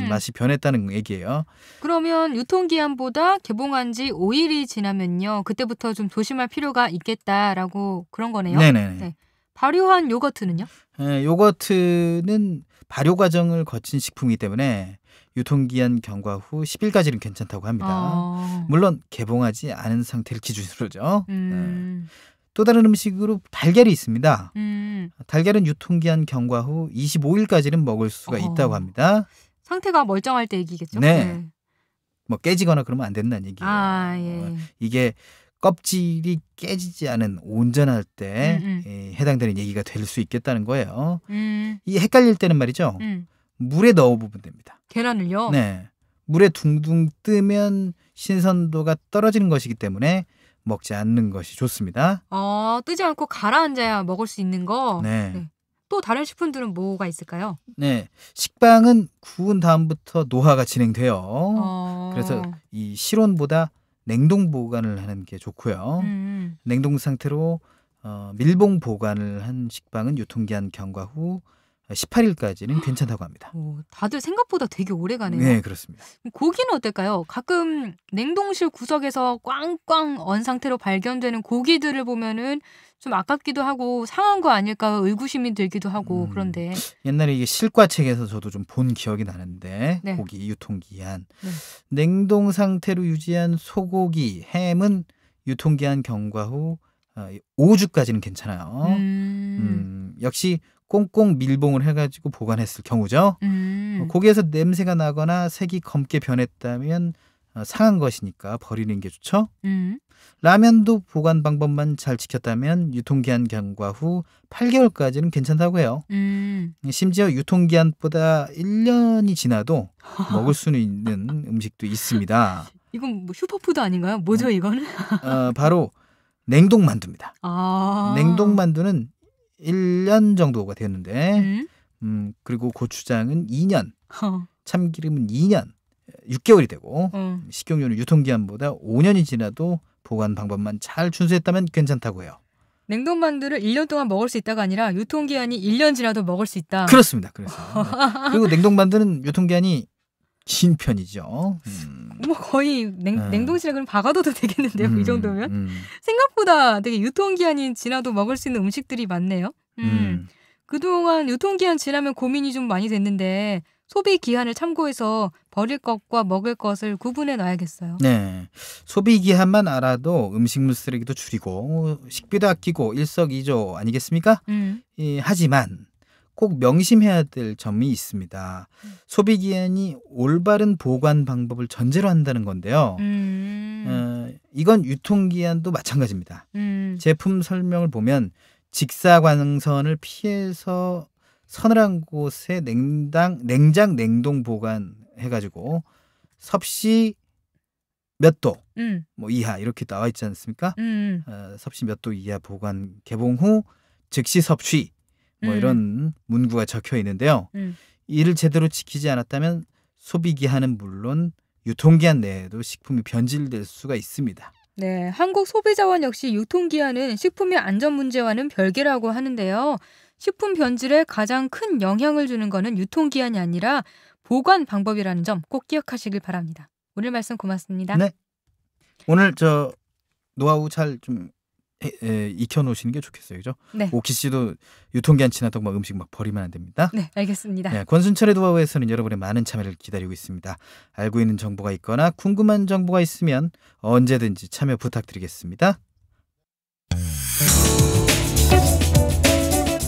맛이 변했다는 얘기예요. 그러면 유통기한보다 개봉한 지 5일이 지나면요. 그때부터 좀 조심할 필요가 있겠다라고 그런 거네요. 네네. 네. 발효한 요거트는요? 네, 요거트는 발효 과정을 거친 식품이기 때문에 유통기한 경과 후 10일까지는 괜찮다고 합니다. 물론 개봉하지 않은 상태를 기준으로죠. 또 다른 음식으로 달걀이 있습니다. 달걀은 유통기한 경과 후 25일까지는 먹을 수가 있다고 합니다. 상태가 멀쩡할 때 얘기겠죠? 네. 뭐 깨지거나 그러면 안 된다는 얘기예요. 예. 이게 껍질이 깨지지 않은 온전할 때 해당되는 얘기가 될 수 있겠다는 거예요. 이 헷갈릴 때는 말이죠. 물에 넣어보면 됩니다. 계란을요? 네. 물에 둥둥 뜨면 신선도가 떨어지는 것이기 때문에 먹지 않는 것이 좋습니다. 뜨지 않고 가라앉아야 먹을 수 있는 거? 네. 또 다른 식품들은 뭐가 있을까요? 네. 식빵은 구운 다음부터 노화가 진행돼요. 그래서 이 실온보다 냉동 보관을 하는 게 좋고요. 냉동 상태로 밀봉 보관을 한 식빵은 유통기한 경과 후 18일까지는 괜찮다고 합니다. 다들 생각보다 되게 오래 가네요. 네, 그렇습니다. 고기는 어떨까요? 가끔 냉동실 구석에서 꽝꽝 언 상태로 발견되는 고기들을 보면은 좀 아깝기도 하고 상한 거 아닐까 의구심이 들기도 하고 그런데 옛날에 이게 실과책에서 저도 좀 본 기억이 나는데 네. 고기 유통기한 네. 냉동 상태로 유지한 소고기, 햄은 유통기한 경과 후 5주까지는 괜찮아요. 역시 꽁꽁 밀봉을 해가지고 보관했을 경우죠. 고기에서 냄새가 나거나 색이 검게 변했다면 상한 것이니까 버리는 게 좋죠. 라면도 보관 방법만 잘 지켰다면 유통기한 경과 후 8개월까지는 괜찮다고 해요. 심지어 유통기한보다 1년이 지나도 먹을 수는 있는 음식도 있습니다. 이건 뭐 슈퍼푸드 아닌가요? 뭐죠 이거는? 바로 냉동만두입니다. 냉동만두는 1년 정도가 되었는데 그리고 고추장은 2년, 참기름은 2년, 6개월이 되고 식용유는 유통기한보다 5년이 지나도 보관 방법만 잘 준수했다면 괜찮다고 해요. 냉동만두를 1년 동안 먹을 수 있다가 아니라 유통기한이 1년 지나도 먹을 수 있다. 그렇습니다. 그리고 냉동만두는 유통기한이 긴 편이죠. 뭐 거의 냉동실에 그럼 박아둬도 되겠는데요. 이 정도면 생각보다 되게 유통기한이 지나도 먹을 수 있는 음식들이 많네요. 그동안 유통기한 지나면 고민이 좀 많이 됐는데 소비 기한을 참고해서 버릴 것과 먹을 것을 구분해 놔야겠어요. 네, 소비 기한만 알아도 음식물 쓰레기도 줄이고 식비도 아끼고 일석이조 아니겠습니까? 하지만 꼭 명심해야 될 점이 있습니다. 소비 기한이 올바른 보관 방법을 전제로 한다는 건데요. 이건 유통기한도 마찬가지입니다. 제품 설명을 보면 직사광선을 피해서 서늘한 곳에 냉장 냉동 보관해가지고 섭씨 몇 도 뭐 이하 이렇게 나와 있지 않습니까? 섭씨 몇 도 이하 보관 개봉 후 즉시 섭취 뭐 이런 문구가 적혀 있는데요. 이를 제대로 지키지 않았다면 소비 기한은 물론 유통기한 내에도 식품이 변질될 수가 있습니다. 네, 한국소비자원 역시 유통기한은 식품의 안전 문제와는 별개라고 하는데요. 식품 변질에 가장 큰 영향을 주는 것은 유통기한이 아니라 보관 방법이라는 점 꼭 기억하시길 바랍니다. 오늘 말씀 고맙습니다. 네. 오늘 저 노하우 잘 좀 익혀놓으시는 게 좋겠어요. 그죠? 네. 오키 씨도 유통기한 지나도록 막 음식 막 버리면 안 됩니다. 네, 알겠습니다. 네, 권순철의 노하우에서는 여러분의 많은 참여를 기다리고 있습니다. 알고 있는 정보가 있거나 궁금한 정보가 있으면 언제든지 참여 부탁드리겠습니다.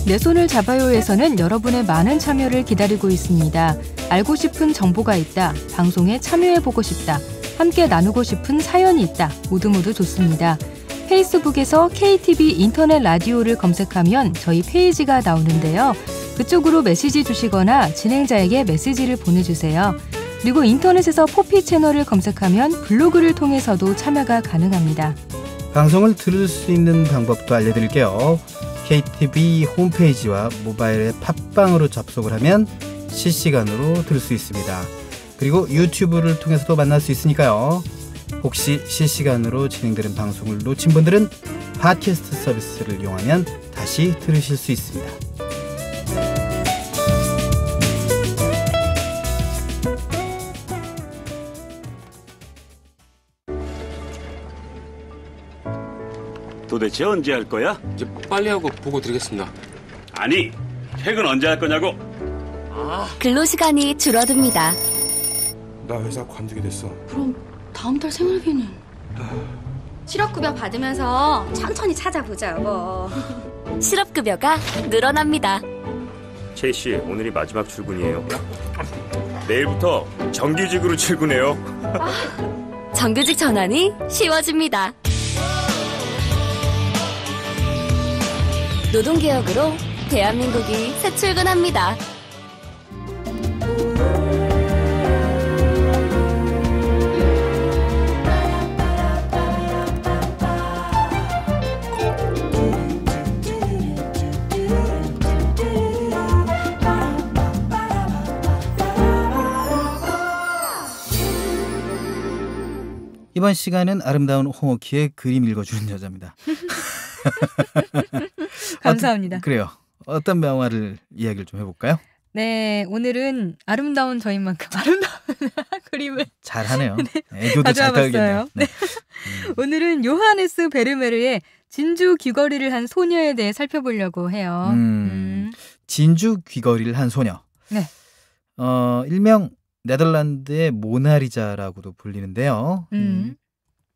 내 손을 잡아요에서는 여러분의 많은 참여를 기다리고 있습니다. 알고 싶은 정보가 있다, 방송에 참여해보고 싶다, 함께 나누고 싶은 사연이 있다, 모두 좋습니다. 페이스북에서 KTV 인터넷 라디오를 검색하면 저희 페이지가 나오는데요. 그쪽으로 메시지 주시거나 진행자에게 메시지를 보내주세요. 그리고 인터넷에서 포피 채널을 검색하면 블로그를 통해서도 참여가 가능합니다. 방송을 들을 수 있는 방법도 알려드릴게요. KTV 홈페이지와 모바일의 팟빵으로 접속을 하면 실시간으로 들을 수 있습니다. 그리고 유튜브를 통해서도 만날 수 있으니까요. 혹시 실시간으로 진행되는 방송을 놓친 분들은 팟캐스트 서비스를 이용하면 다시 들으실 수 있습니다. 도대체 언제 할 거야? 이제 빨리 하고 보고 드리겠습니다. 아니, 퇴근 언제 할 거냐고? 근로시간이 줄어듭니다. 나 회사 관두게 됐어. 그럼 다음 달 생활비는? 실업급여 받으면서 천천히 찾아보자, 여보. 실업급여가 늘어납니다. 최 씨, 오늘이 마지막 출근이에요. 내일부터 정규직으로 출근해요. 정규직 전환이 쉬워집니다. 노동개혁으로 대한민국이 새 출근합니다. 이번 시간은 아름다운 홍옥희의 그림 읽어주는 여자입니다. 감사합니다. 그래요. 어떤 명화를 이야기를 좀 해볼까요? 네, 오늘은 아름다운 저희만큼 아름다운 그림을 잘하네요. 애교도 잘 떨겠네요. 네. 오늘은 요하네스 베르메르의 진주 귀걸이를 한 소녀에 대해 살펴보려고 해요. 진주 귀걸이를 한 소녀. 네. 일명 네덜란드의 모나리자라고도 불리는데요.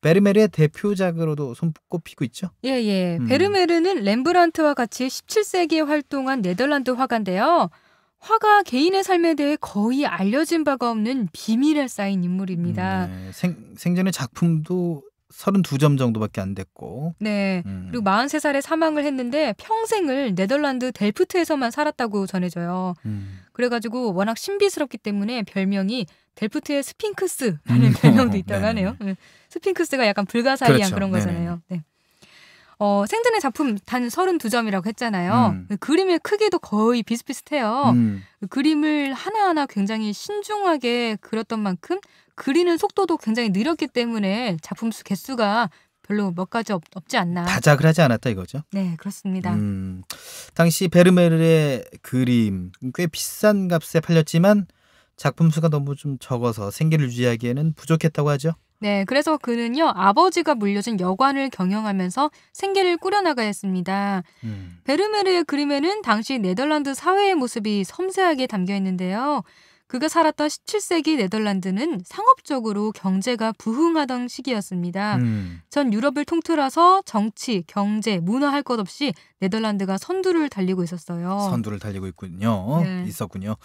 베르메르의 대표작으로도 손꼽히고 있죠. 예. 베르메르는 렘브란트와 같이 17세기에 활동한 네덜란드 화가인데요. 화가 개인의 삶에 대해 거의 알려진 바가 없는 비밀에 쌓인 인물입니다. 네. 생전의 작품도 32점 정도밖에 안 됐고. 네. 그리고 43살에 사망을 했는데 평생을 네덜란드 델프트에서만 살았다고 전해져요. 그래가지고 워낙 신비스럽기 때문에 별명이 델프트의 스핑크스라는 별명도 있다고 하네요. 스핑크스가 약간 불가사리한 그렇죠. 그런 거잖아요. 네. 생전의 작품 단 32점이라고 했잖아요. 그림의 크기도 거의 비슷비슷해요. 그림을 하나하나 굉장히 신중하게 그렸던 만큼 그리는 속도도 굉장히 느렸기 때문에 작품 수 개수가 별로 몇 가지 없지 않나. 다작을 하지 않았다 이거죠? 네, 그렇습니다. 당시 베르메르의 그림 꽤 비싼 값에 팔렸지만 작품 수가 너무 좀 적어서 생계를 유지하기에는 부족했다고 하죠. 네, 그래서 그는요 아버지가 물려준 여관을 경영하면서 생계를 꾸려나가야 했습니다. 베르메르의 그림에는 당시 네덜란드 사회의 모습이 섬세하게 담겨 있는데요. 그가 살았던 17세기 네덜란드는 상업적으로 경제가 부흥하던 시기였습니다. 전 유럽을 통틀어서 정치, 경제, 문화 할 것 없이 네덜란드가 선두를 달리고 있었어요. 선두를 달리고 있군요. 네. 있었군요.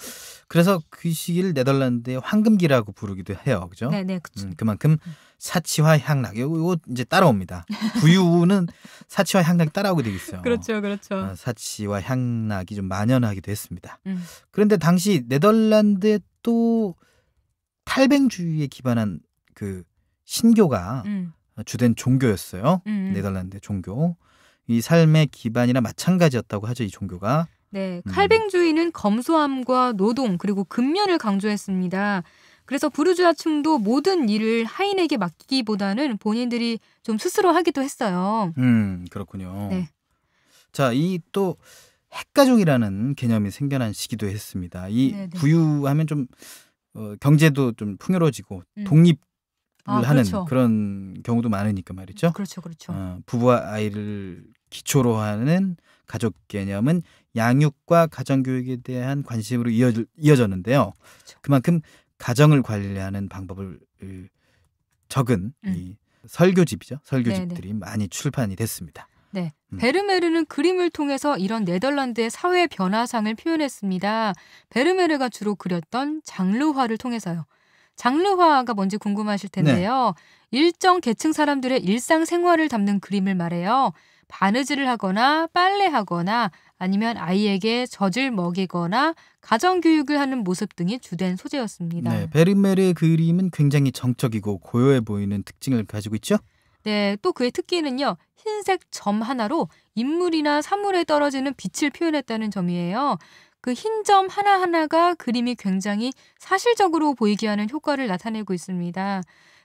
그래서 그 시기를 네덜란드의 황금기라고 부르기도 해요. 그죠? 네, 그렇죠. 그만큼 사치와 향락 이거 이제 따라옵니다. 부유는 사치와 향락이 따라오게 되겠어요. 그렇죠. 사치와 향락이 좀 만연하기도 했습니다. 그런데 당시 네덜란드에 또 탈뱅주의에 기반한 그 신교가 주된 종교였어요. 네덜란드의 종교. 이 삶의 기반이나 마찬가지였다고 하죠. 이 종교가. 네, 칼뱅주의는 검소함과 노동 그리고 근면을 강조했습니다. 그래서 부르주아층도 모든 일을 하인에게 맡기기보다는 본인들이 좀 스스로 하기도 했어요. 그렇군요. 네. 자, 이 또 핵가족이라는 개념이 생겨난 시기도 했습니다. 이 네네. 부유하면 좀 경제도 좀 풍요로워지고 독립을 하는 그렇죠. 그런 경우도 많으니까 말이죠. 그렇죠. 부부와 아이를 기초로 하는 가족 개념은 양육과 가정교육에 대한 관심으로 이어졌는데요. 그렇죠. 그만큼 가정을 관리하는 방법을 적은 이 설교집이죠. 설교집들이 많이 출판이 됐습니다. 네, 베르메르는 그림을 통해서 이런 네덜란드의 사회 변화상을 표현했습니다. 베르메르가 주로 그렸던 장르화를 통해서요. 장르화가 뭔지 궁금하실 텐데요. 일정 계층 사람들의 일상생활을 담는 그림을 말해요. 바느질을 하거나 빨래하거나 아니면 아이에게 젖을 먹이거나 가정교육을 하는 모습 등이 주된 소재였습니다. 네, 베르메르의 그림은 굉장히 정적이고 고요해 보이는 특징을 가지고 있죠. 네, 또 그의 특기는요. 흰색 점 하나로 인물이나 사물에 떨어지는 빛을 표현했다는 점이에요. 그 흰 점 하나하나가 그림이 굉장히 사실적으로 보이게 하는 효과를 나타내고 있습니다.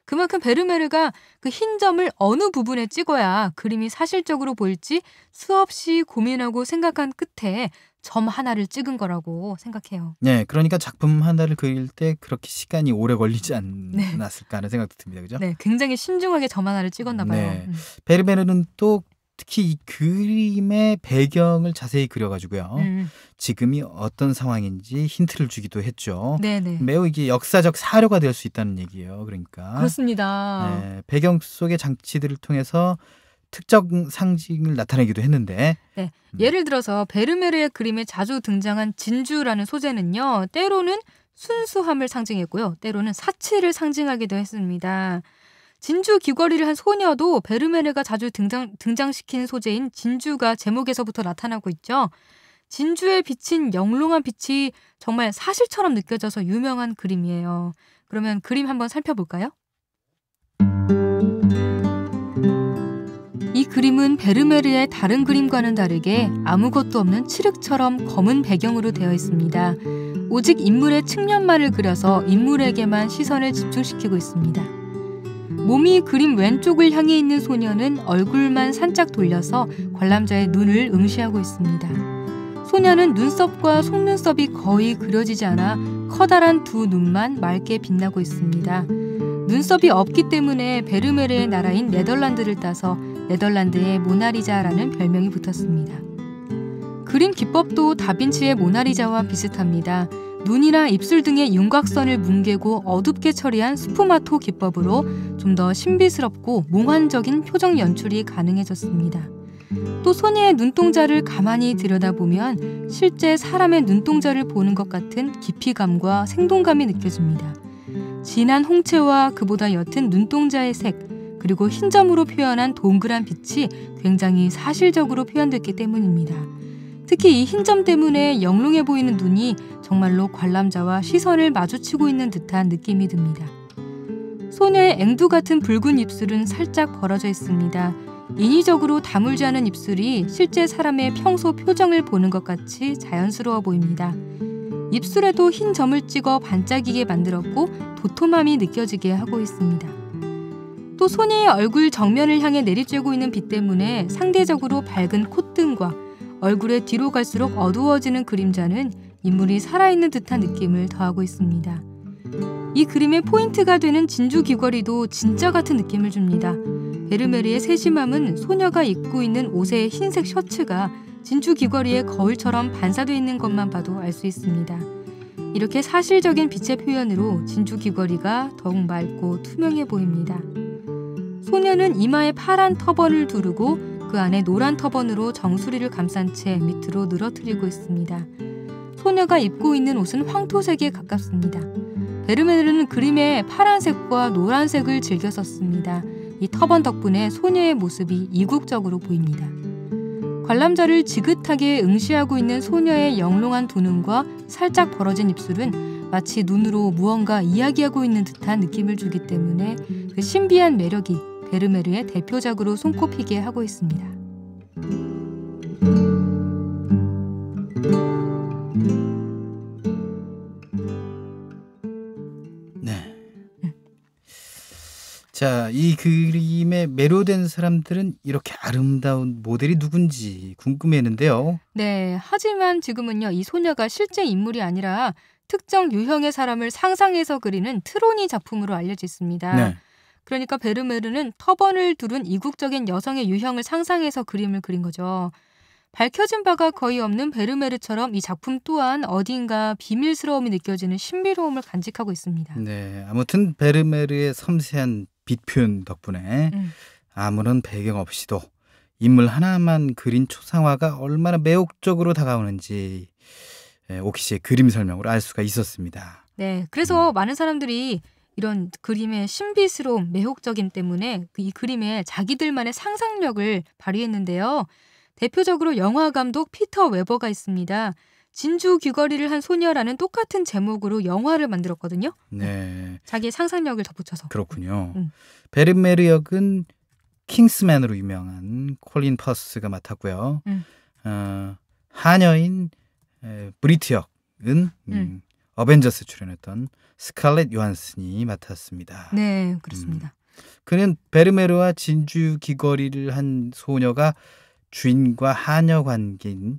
그만큼 베르메르가 그 흰 점을 어느 부분에 찍어야 그림이 사실적으로 보일지 수없이 고민하고 생각한 끝에 점 하나를 찍은 거라고 생각해요. 네, 그러니까 작품 하나를 그릴 때 그렇게 시간이 오래 걸리지 않았을까 하는 생각도 듭니다. 그죠? 네, 굉장히 신중하게 점 하나를 찍었나 봐요. 네. 베르메르는 또 특히 이 그림의 배경을 자세히 그려가지고요. 지금이 어떤 상황인지 힌트를 주기도 했죠. 네네. 매우 이게 역사적 사료가 될 수 있다는 얘기예요. 그러니까. 그렇습니다. 네, 배경 속의 장치들을 통해서 특정 상징을 나타내기도 했는데 네, 예를 들어서 베르메르의 그림에 자주 등장한 진주라는 소재는요. 때로는 순수함을 상징했고요. 때로는 사치를 상징하기도 했습니다. 진주 귀걸이를 한 소녀도 베르메르가 자주 등장시킨 소재인 진주가 제목에서부터 나타나고 있죠. 진주에 비친 영롱한 빛이 정말 사실처럼 느껴져서 유명한 그림이에요. 그러면 그림 한번 살펴볼까요? 이 그림은 베르메르의 다른 그림과는 다르게 아무것도 없는 칠흑처럼 검은 배경으로 되어 있습니다. 오직 인물의 측면만을 그려서 인물에게만 시선을 집중시키고 있습니다. 몸이 그림 왼쪽을 향해 있는 소녀는 얼굴만 살짝 돌려서 관람자의 눈을 응시하고 있습니다. 소녀는 눈썹과 속눈썹이 거의 그려지지 않아 커다란 두 눈만 맑게 빛나고 있습니다. 눈썹이 없기 때문에 베르메르의 나라인 네덜란드를 따서 네덜란드의 모나리자라는 별명이 붙었습니다. 그림 기법도 다빈치의 모나리자와 비슷합니다. 눈이나 입술 등의 윤곽선을 뭉개고 어둡게 처리한 스푸마토 기법으로 좀 더 신비스럽고 몽환적인 표정 연출이 가능해졌습니다. 또 소녀의 눈동자를 가만히 들여다보면 실제 사람의 눈동자를 보는 것 같은 깊이감과 생동감이 느껴집니다. 진한 홍채와 그보다 옅은 눈동자의 색, 그리고 흰 점으로 표현한 동그란 빛이 굉장히 사실적으로 표현됐기 때문입니다. 특히 이 흰 점 때문에 영롱해 보이는 눈이 정말로 관람자와 시선을 마주치고 있는 듯한 느낌이 듭니다. 소녀의 앵두 같은 붉은 입술은 살짝 벌어져 있습니다. 인위적으로 다물지 않은 입술이 실제 사람의 평소 표정을 보는 것 같이 자연스러워 보입니다. 입술에도 흰 점을 찍어 반짝이게 만들었고 도톰함이 느껴지게 하고 있습니다. 또 소녀의 얼굴 정면을 향해 내리쬐고 있는 빛 때문에 상대적으로 밝은 콧등과 얼굴의 뒤로 갈수록 어두워지는 그림자는 인물이 살아있는 듯한 느낌을 더하고 있습니다. 이 그림의 포인트가 되는 진주 귀걸이도 진짜 같은 느낌을 줍니다. 베르메르의 세심함은 소녀가 입고 있는 옷의 흰색 셔츠가 진주 귀걸이의 거울처럼 반사되어 있는 것만 봐도 알 수 있습니다. 이렇게 사실적인 빛의 표현으로 진주 귀걸이가 더욱 맑고 투명해 보입니다. 소녀는 이마에 파란 터번을 두르고 그 안에 노란 터번으로 정수리를 감싼 채 밑으로 늘어뜨리고 있습니다. 소녀가 입고 있는 옷은 황토색에 가깝습니다. 베르메르는 그림에 파란색과 노란색을 즐겨 썼습니다. 이 터번 덕분에 소녀의 모습이 이국적으로 보입니다. 관람자를 지긋하게 응시하고 있는 소녀의 영롱한 두 눈과 살짝 벌어진 입술은 마치 눈으로 무언가 이야기하고 있는 듯한 느낌을 주기 때문에 그 신비한 매력이 베르메르의 대표작으로 손꼽히게 하고 있습니다. 네, 자, 이 그림에 매료된 사람들은 이렇게 아름다운 모델이 누군지 궁금했는데요. 네, 하지만 지금은요, 이 소녀가 실제 인물이 아니라 특정 유형의 사람을 상상해서 그리는 트로니 작품으로 알려져 있습니다. 네. 그러니까 베르메르는 터번을 두른 이국적인 여성의 유형을 상상해서 그림을 그린 거죠. 밝혀진 바가 거의 없는 베르메르처럼 이 작품 또한 어딘가 비밀스러움이 느껴지는 신비로움을 간직하고 있습니다. 네, 아무튼 베르메르의 섬세한 빛 표현 덕분에 아무런 배경 없이도 인물 하나만 그린 초상화가 얼마나 매혹적으로 다가오는지 오키 씨의 그림 설명으로 알 수가 있었습니다. 네, 그래서 많은 사람들이 이런 그림의 신비스러움, 매혹적임 때문에 이 그림에 자기들만의 상상력을 발휘했는데요. 대표적으로 영화 감독 피터 웨버가 있습니다. 진주 귀걸이를 한 소녀라는 똑같은 제목으로 영화를 만들었거든요. 네, 자기의 상상력을 덧붙여서. 그렇군요. 베르메르 역은 킹스맨으로 유명한 콜린 퍼스가 맡았고요. 하녀인 브리트 역은 어벤져스 출연했던 스칼렛 요한슨이 맡았습니다. 네, 그렇습니다. 그는 베르메르와 진주 귀걸이를 한 소녀가 주인과 하녀 관계인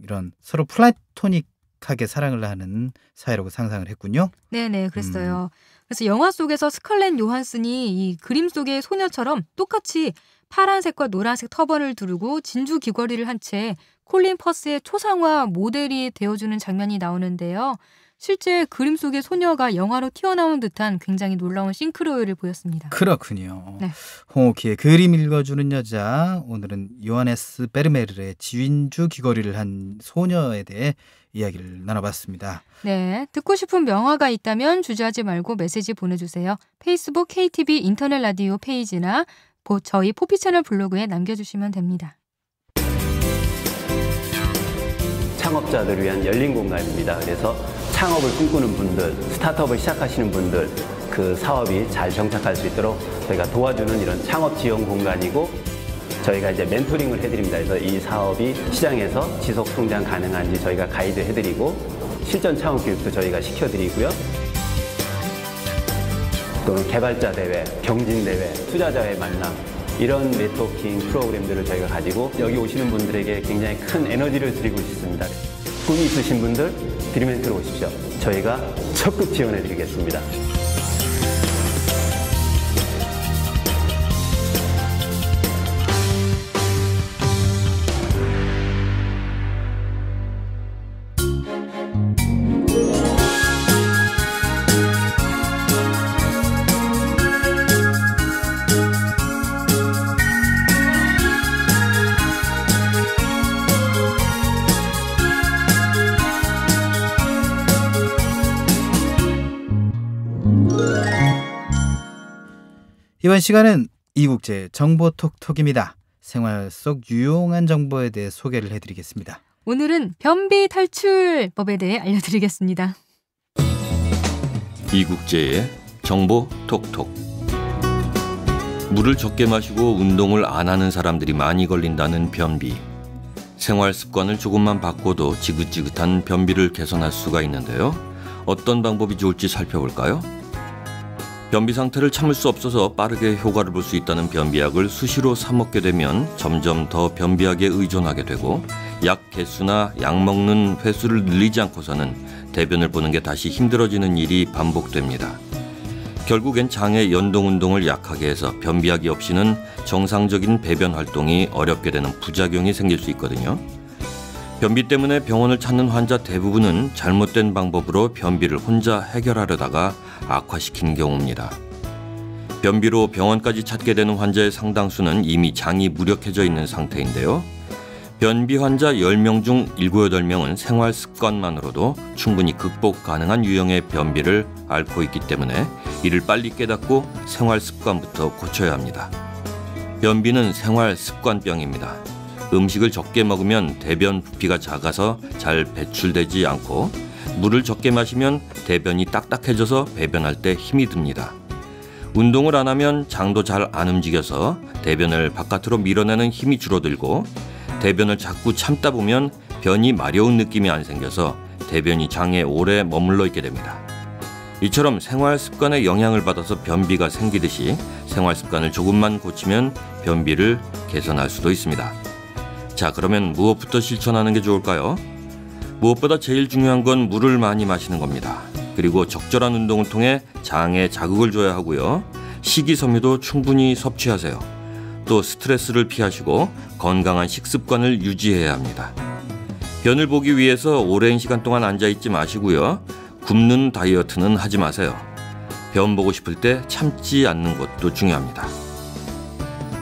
이런 서로 플라토닉하게 사랑을 하는 사이라고 상상을 했군요. 네네, 그랬어요. 그래서 영화 속에서 스칼렛 요한슨이 이 그림 속의 소녀처럼 똑같이 파란색과 노란색 터번을 두르고 진주 귀걸이를 한 채 콜린 퍼스의 초상화 모델이 되어주는 장면이 나오는데요. 실제 그림 속의 소녀가 영화로 튀어나온 듯한 굉장히 놀라운 싱크로율을 보였습니다. 그렇군요. 네. 홍옥희의 그림 읽어주는 여자, 오늘은 요하네스 베르메르의 진주 귀걸이를 한 소녀에 대해 이야기를 나눠봤습니다. 네, 듣고 싶은 명화가 있다면 주저하지 말고 메시지 보내주세요. 페이스북 KTV 인터넷 라디오 페이지나 저희 포피 채널 블로그에 남겨주시면 됩니다. 창업자들을 위한 열린 공간입니다. 그래서 창업을 꿈꾸는 분들, 스타트업을 시작하시는 분들, 그 사업이 잘 정착할 수 있도록 저희가 도와주는 이런 창업 지원 공간이고, 저희가 이제 멘토링을 해드립니다. 그래서 이 사업이 시장에서 지속 성장 가능한지 저희가 가이드 해드리고, 실전 창업 교육도 저희가 시켜드리고요. 또는 개발자 대회, 경진 대회, 투자자의 만남, 이런 네트워킹 프로그램들을 저희가 가지고 여기 오시는 분들에게 굉장히 큰 에너지를 드리고 있습니다. 꿈이 있으신 분들 드림멘토로 오십시오. 저희가 적극 지원해 드리겠습니다. 이번 시간은 이국제 정보 톡톡입니다. 생활 속 유용한 정보에 대해 소개를 해드리겠습니다. 오늘은 변비 탈출법에 대해 알려드리겠습니다. 이국제의 정보 톡톡. 물을 적게 마시고 운동을 안 하는 사람들이 많이 걸린다는 변비. 생활 습관을 조금만 바꿔도 지긋지긋한 변비를 개선할 수가 있는데요. 어떤 방법이 좋을지 살펴볼까요? 변비 상태를 참을 수 없어서 빠르게 효과를 볼 수 있다는 변비약을 수시로 사 먹게 되면 점점 더 변비약에 의존하게 되고, 약 개수나 약 먹는 횟수를 늘리지 않고서는 대변을 보는 게 다시 힘들어지는 일이 반복됩니다. 결국엔 장의 연동 운동을 약하게 해서 변비약이 없이는 정상적인 배변 활동이 어렵게 되는 부작용이 생길 수 있거든요. 변비 때문에 병원을 찾는 환자 대부분은 잘못된 방법으로 변비를 혼자 해결하려다가 악화시킨 경우입니다. 변비로 병원까지 찾게 되는 환자의 상당수는 이미 장이 무력해져 있는 상태인데요. 변비 환자 10명 중 7, 8명은 생활 습관만으로도 충분히 극복 가능한 유형의 변비를 앓고 있기 때문에 이를 빨리 깨닫고 생활 습관부터 고쳐야 합니다. 변비는 생활 습관병입니다. 음식을 적게 먹으면 대변 부피가 작아서 잘 배출되지 않고, 물을 적게 마시면 대변이 딱딱해져서 배변할 때 힘이 듭니다. 운동을 안 하면 장도 잘 안 움직여서 대변을 바깥으로 밀어내는 힘이 줄어들고, 대변을 자꾸 참다 보면 변이 마려운 느낌이 안 생겨서 대변이 장에 오래 머물러 있게 됩니다. 이처럼 생활 습관의 영향을 받아서 변비가 생기듯이 생활 습관을 조금만 고치면 변비를 개선할 수도 있습니다. 자, 그러면 무엇부터 실천하는 게 좋을까요? 무엇보다 제일 중요한 건 물을 많이 마시는 겁니다. 그리고 적절한 운동을 통해 장에 자극을 줘야 하고요. 식이섬유도 충분히 섭취하세요. 또 스트레스를 피하시고 건강한 식습관을 유지해야 합니다. 변을 보기 위해서 오랜 시간 동안 앉아있지 마시고요. 굶는 다이어트는 하지 마세요. 변 보고 싶을 때 참지 않는 것도 중요합니다.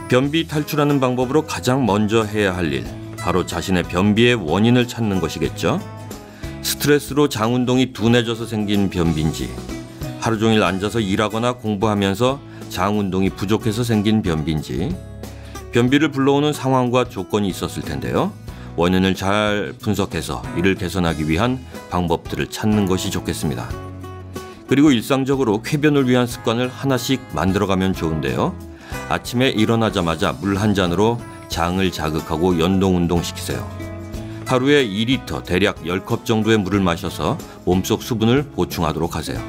변비 탈출하는 방법으로 가장 먼저 해야 할 일, 바로 자신의 변비의 원인을 찾는 것이겠죠. 스트레스로 장 운동이 둔해져서 생긴 변비인지, 하루 종일 앉아서 일하거나 공부하면서 장 운동이 부족해서 생긴 변비인지, 변비를 불러오는 상황과 조건이 있었을 텐데요. 원인을 잘 분석해서 이를 개선하기 위한 방법들을 찾는 것이 좋겠습니다. 그리고 일상적으로 쾌변을 위한 습관을 하나씩 만들어가면 좋은데요. 아침에 일어나자마자 물 한 잔으로 장을 자극하고 연동운동시키세요. 하루에 2리터 대략 10컵 정도의 물을 마셔서 몸속 수분을 보충하도록 하세요.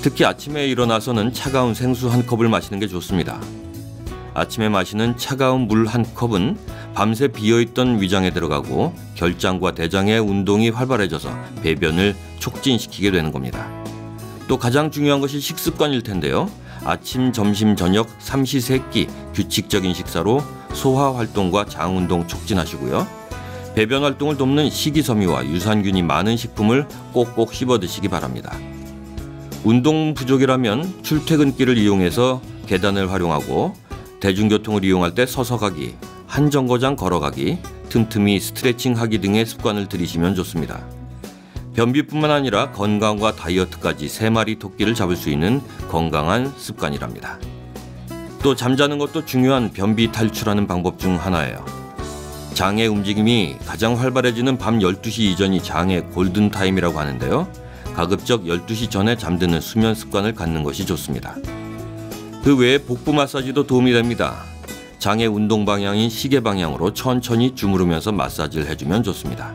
특히 아침에 일어나서는 차가운 생수 한 컵을 마시는 게 좋습니다. 아침에 마시는 차가운 물 한 컵은 밤새 비어있던 위장에 들어가고 결장과 대장의 운동이 활발해져서 배변을 촉진시키게 되는 겁니다. 또 가장 중요한 것이 식습관일 텐데요. 아침, 점심, 저녁 삼시세끼 규칙적인 식사로 소화 활동과 장 운동 촉진하시고요. 배변 활동을 돕는 식이섬유와 유산균이 많은 식품을 꼭꼭 씹어 드시기 바랍니다. 운동 부족이라면 출퇴근길을 이용해서 계단을 활용하고 대중교통을 이용할 때 서서 가기, 한 정거장 걸어가기, 틈틈이 스트레칭하기 등의 습관을 들이시면 좋습니다. 변비뿐만 아니라 건강과 다이어트까지 3마리 토끼를 잡을 수 있는 건강한 습관이랍니다. 또 잠자는 것도 중요한 변비 탈출하는 방법 중 하나예요. 장의 움직임이 가장 활발해지는 밤 12시 이전이 장의 골든타임이라고 하는데요. 가급적 12시 전에 잠드는 수면 습관을 갖는 것이 좋습니다. 그 외에 복부 마사지도 도움이 됩니다. 장의 운동 방향인 시계 방향으로 천천히 주무르면서 마사지를 해주면 좋습니다.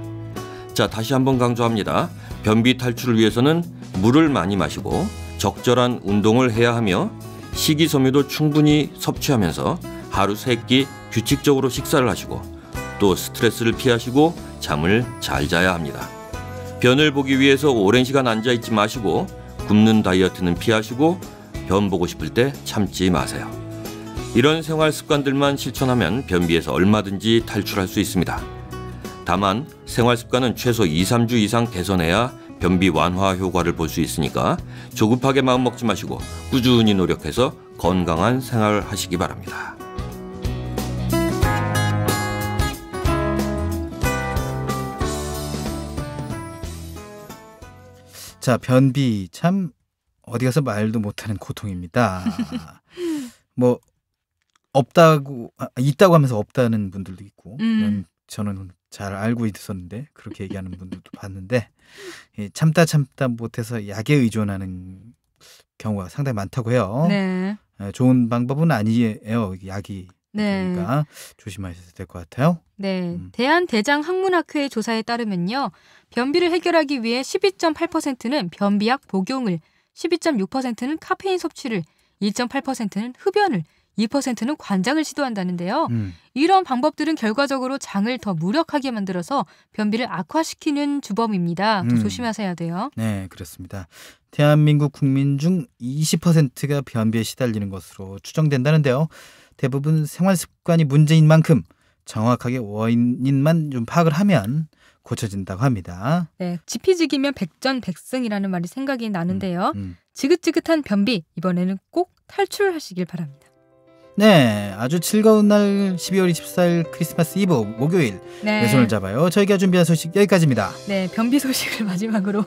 자, 다시 한번 강조합니다. 변비 탈출을 위해서는 물을 많이 마시고 적절한 운동을 해야 하며 식이섬유도 충분히 섭취하면서 하루 3끼 규칙적으로 식사를 하시고 또 스트레스를 피하시고 잠을 잘 자야 합니다. 변을 보기 위해서 오랜 시간 앉아있지 마시고 굶는 다이어트는 피하시고 변 보고 싶을 때 참지 마세요. 이런 생활 습관들만 실천하면 변비에서 얼마든지 탈출할 수 있습니다. 다만 생활 습관은 최소 2-3주 이상 개선해야 변비 완화 효과를 볼 수 있으니까 조급하게 마음 먹지 마시고 꾸준히 노력해서 건강한 생활을 하시기 바랍니다. 자, 변비 참 어디 가서 말도 못하는 고통입니다. 뭐 없다고 있다고 하면서 없다는 분들도 있고 저는 잘 알고 있었는데 그렇게 얘기하는 분들도 봤는데 참다 못해서 약에 의존하는 경우가 상당히 많다고 해요. 네. 좋은 방법은 아니에요. 약이. 네. 그러니까 조심하셔야 될 것 같아요. 네, 대한대장학문학회의 조사에 따르면요. 변비를 해결하기 위해 12.8%는 변비약 복용을, 12.6%는 카페인 섭취를, 1.8%는 흡연을, 2%는 관장을 시도한다는데요. 이런 방법들은 결과적으로 장을 더 무력하게 만들어서 변비를 악화시키는 주범입니다. 더 조심하셔야 돼요. 네, 그렇습니다. 대한민국 국민 중 20%가 변비에 시달리는 것으로 추정된다는데요. 대부분 생활 습관이 문제인 만큼 정확하게 원인만 좀 파악을 하면 고쳐진다고 합니다. 네, 지피지기면 백전백승이라는 말이 생각이 나는데요. 지긋지긋한 변비, 이번에는 꼭 탈출하시길 바랍니다. 네, 아주 즐거운 날 12월 24일 크리스마스 이브 목요일 내 손을 잡아요. 저희가 준비한 소식 여기까지입니다. 네, 변비 소식을 마지막으로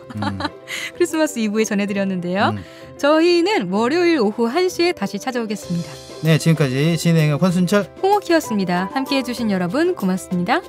크리스마스 이브에 전해드렸는데요. 저희는 월요일 오후 1시에 다시 찾아오겠습니다. 네, 지금까지 진행의 권순철, 홍옥희였습니다. 함께해 주신 여러분 고맙습니다.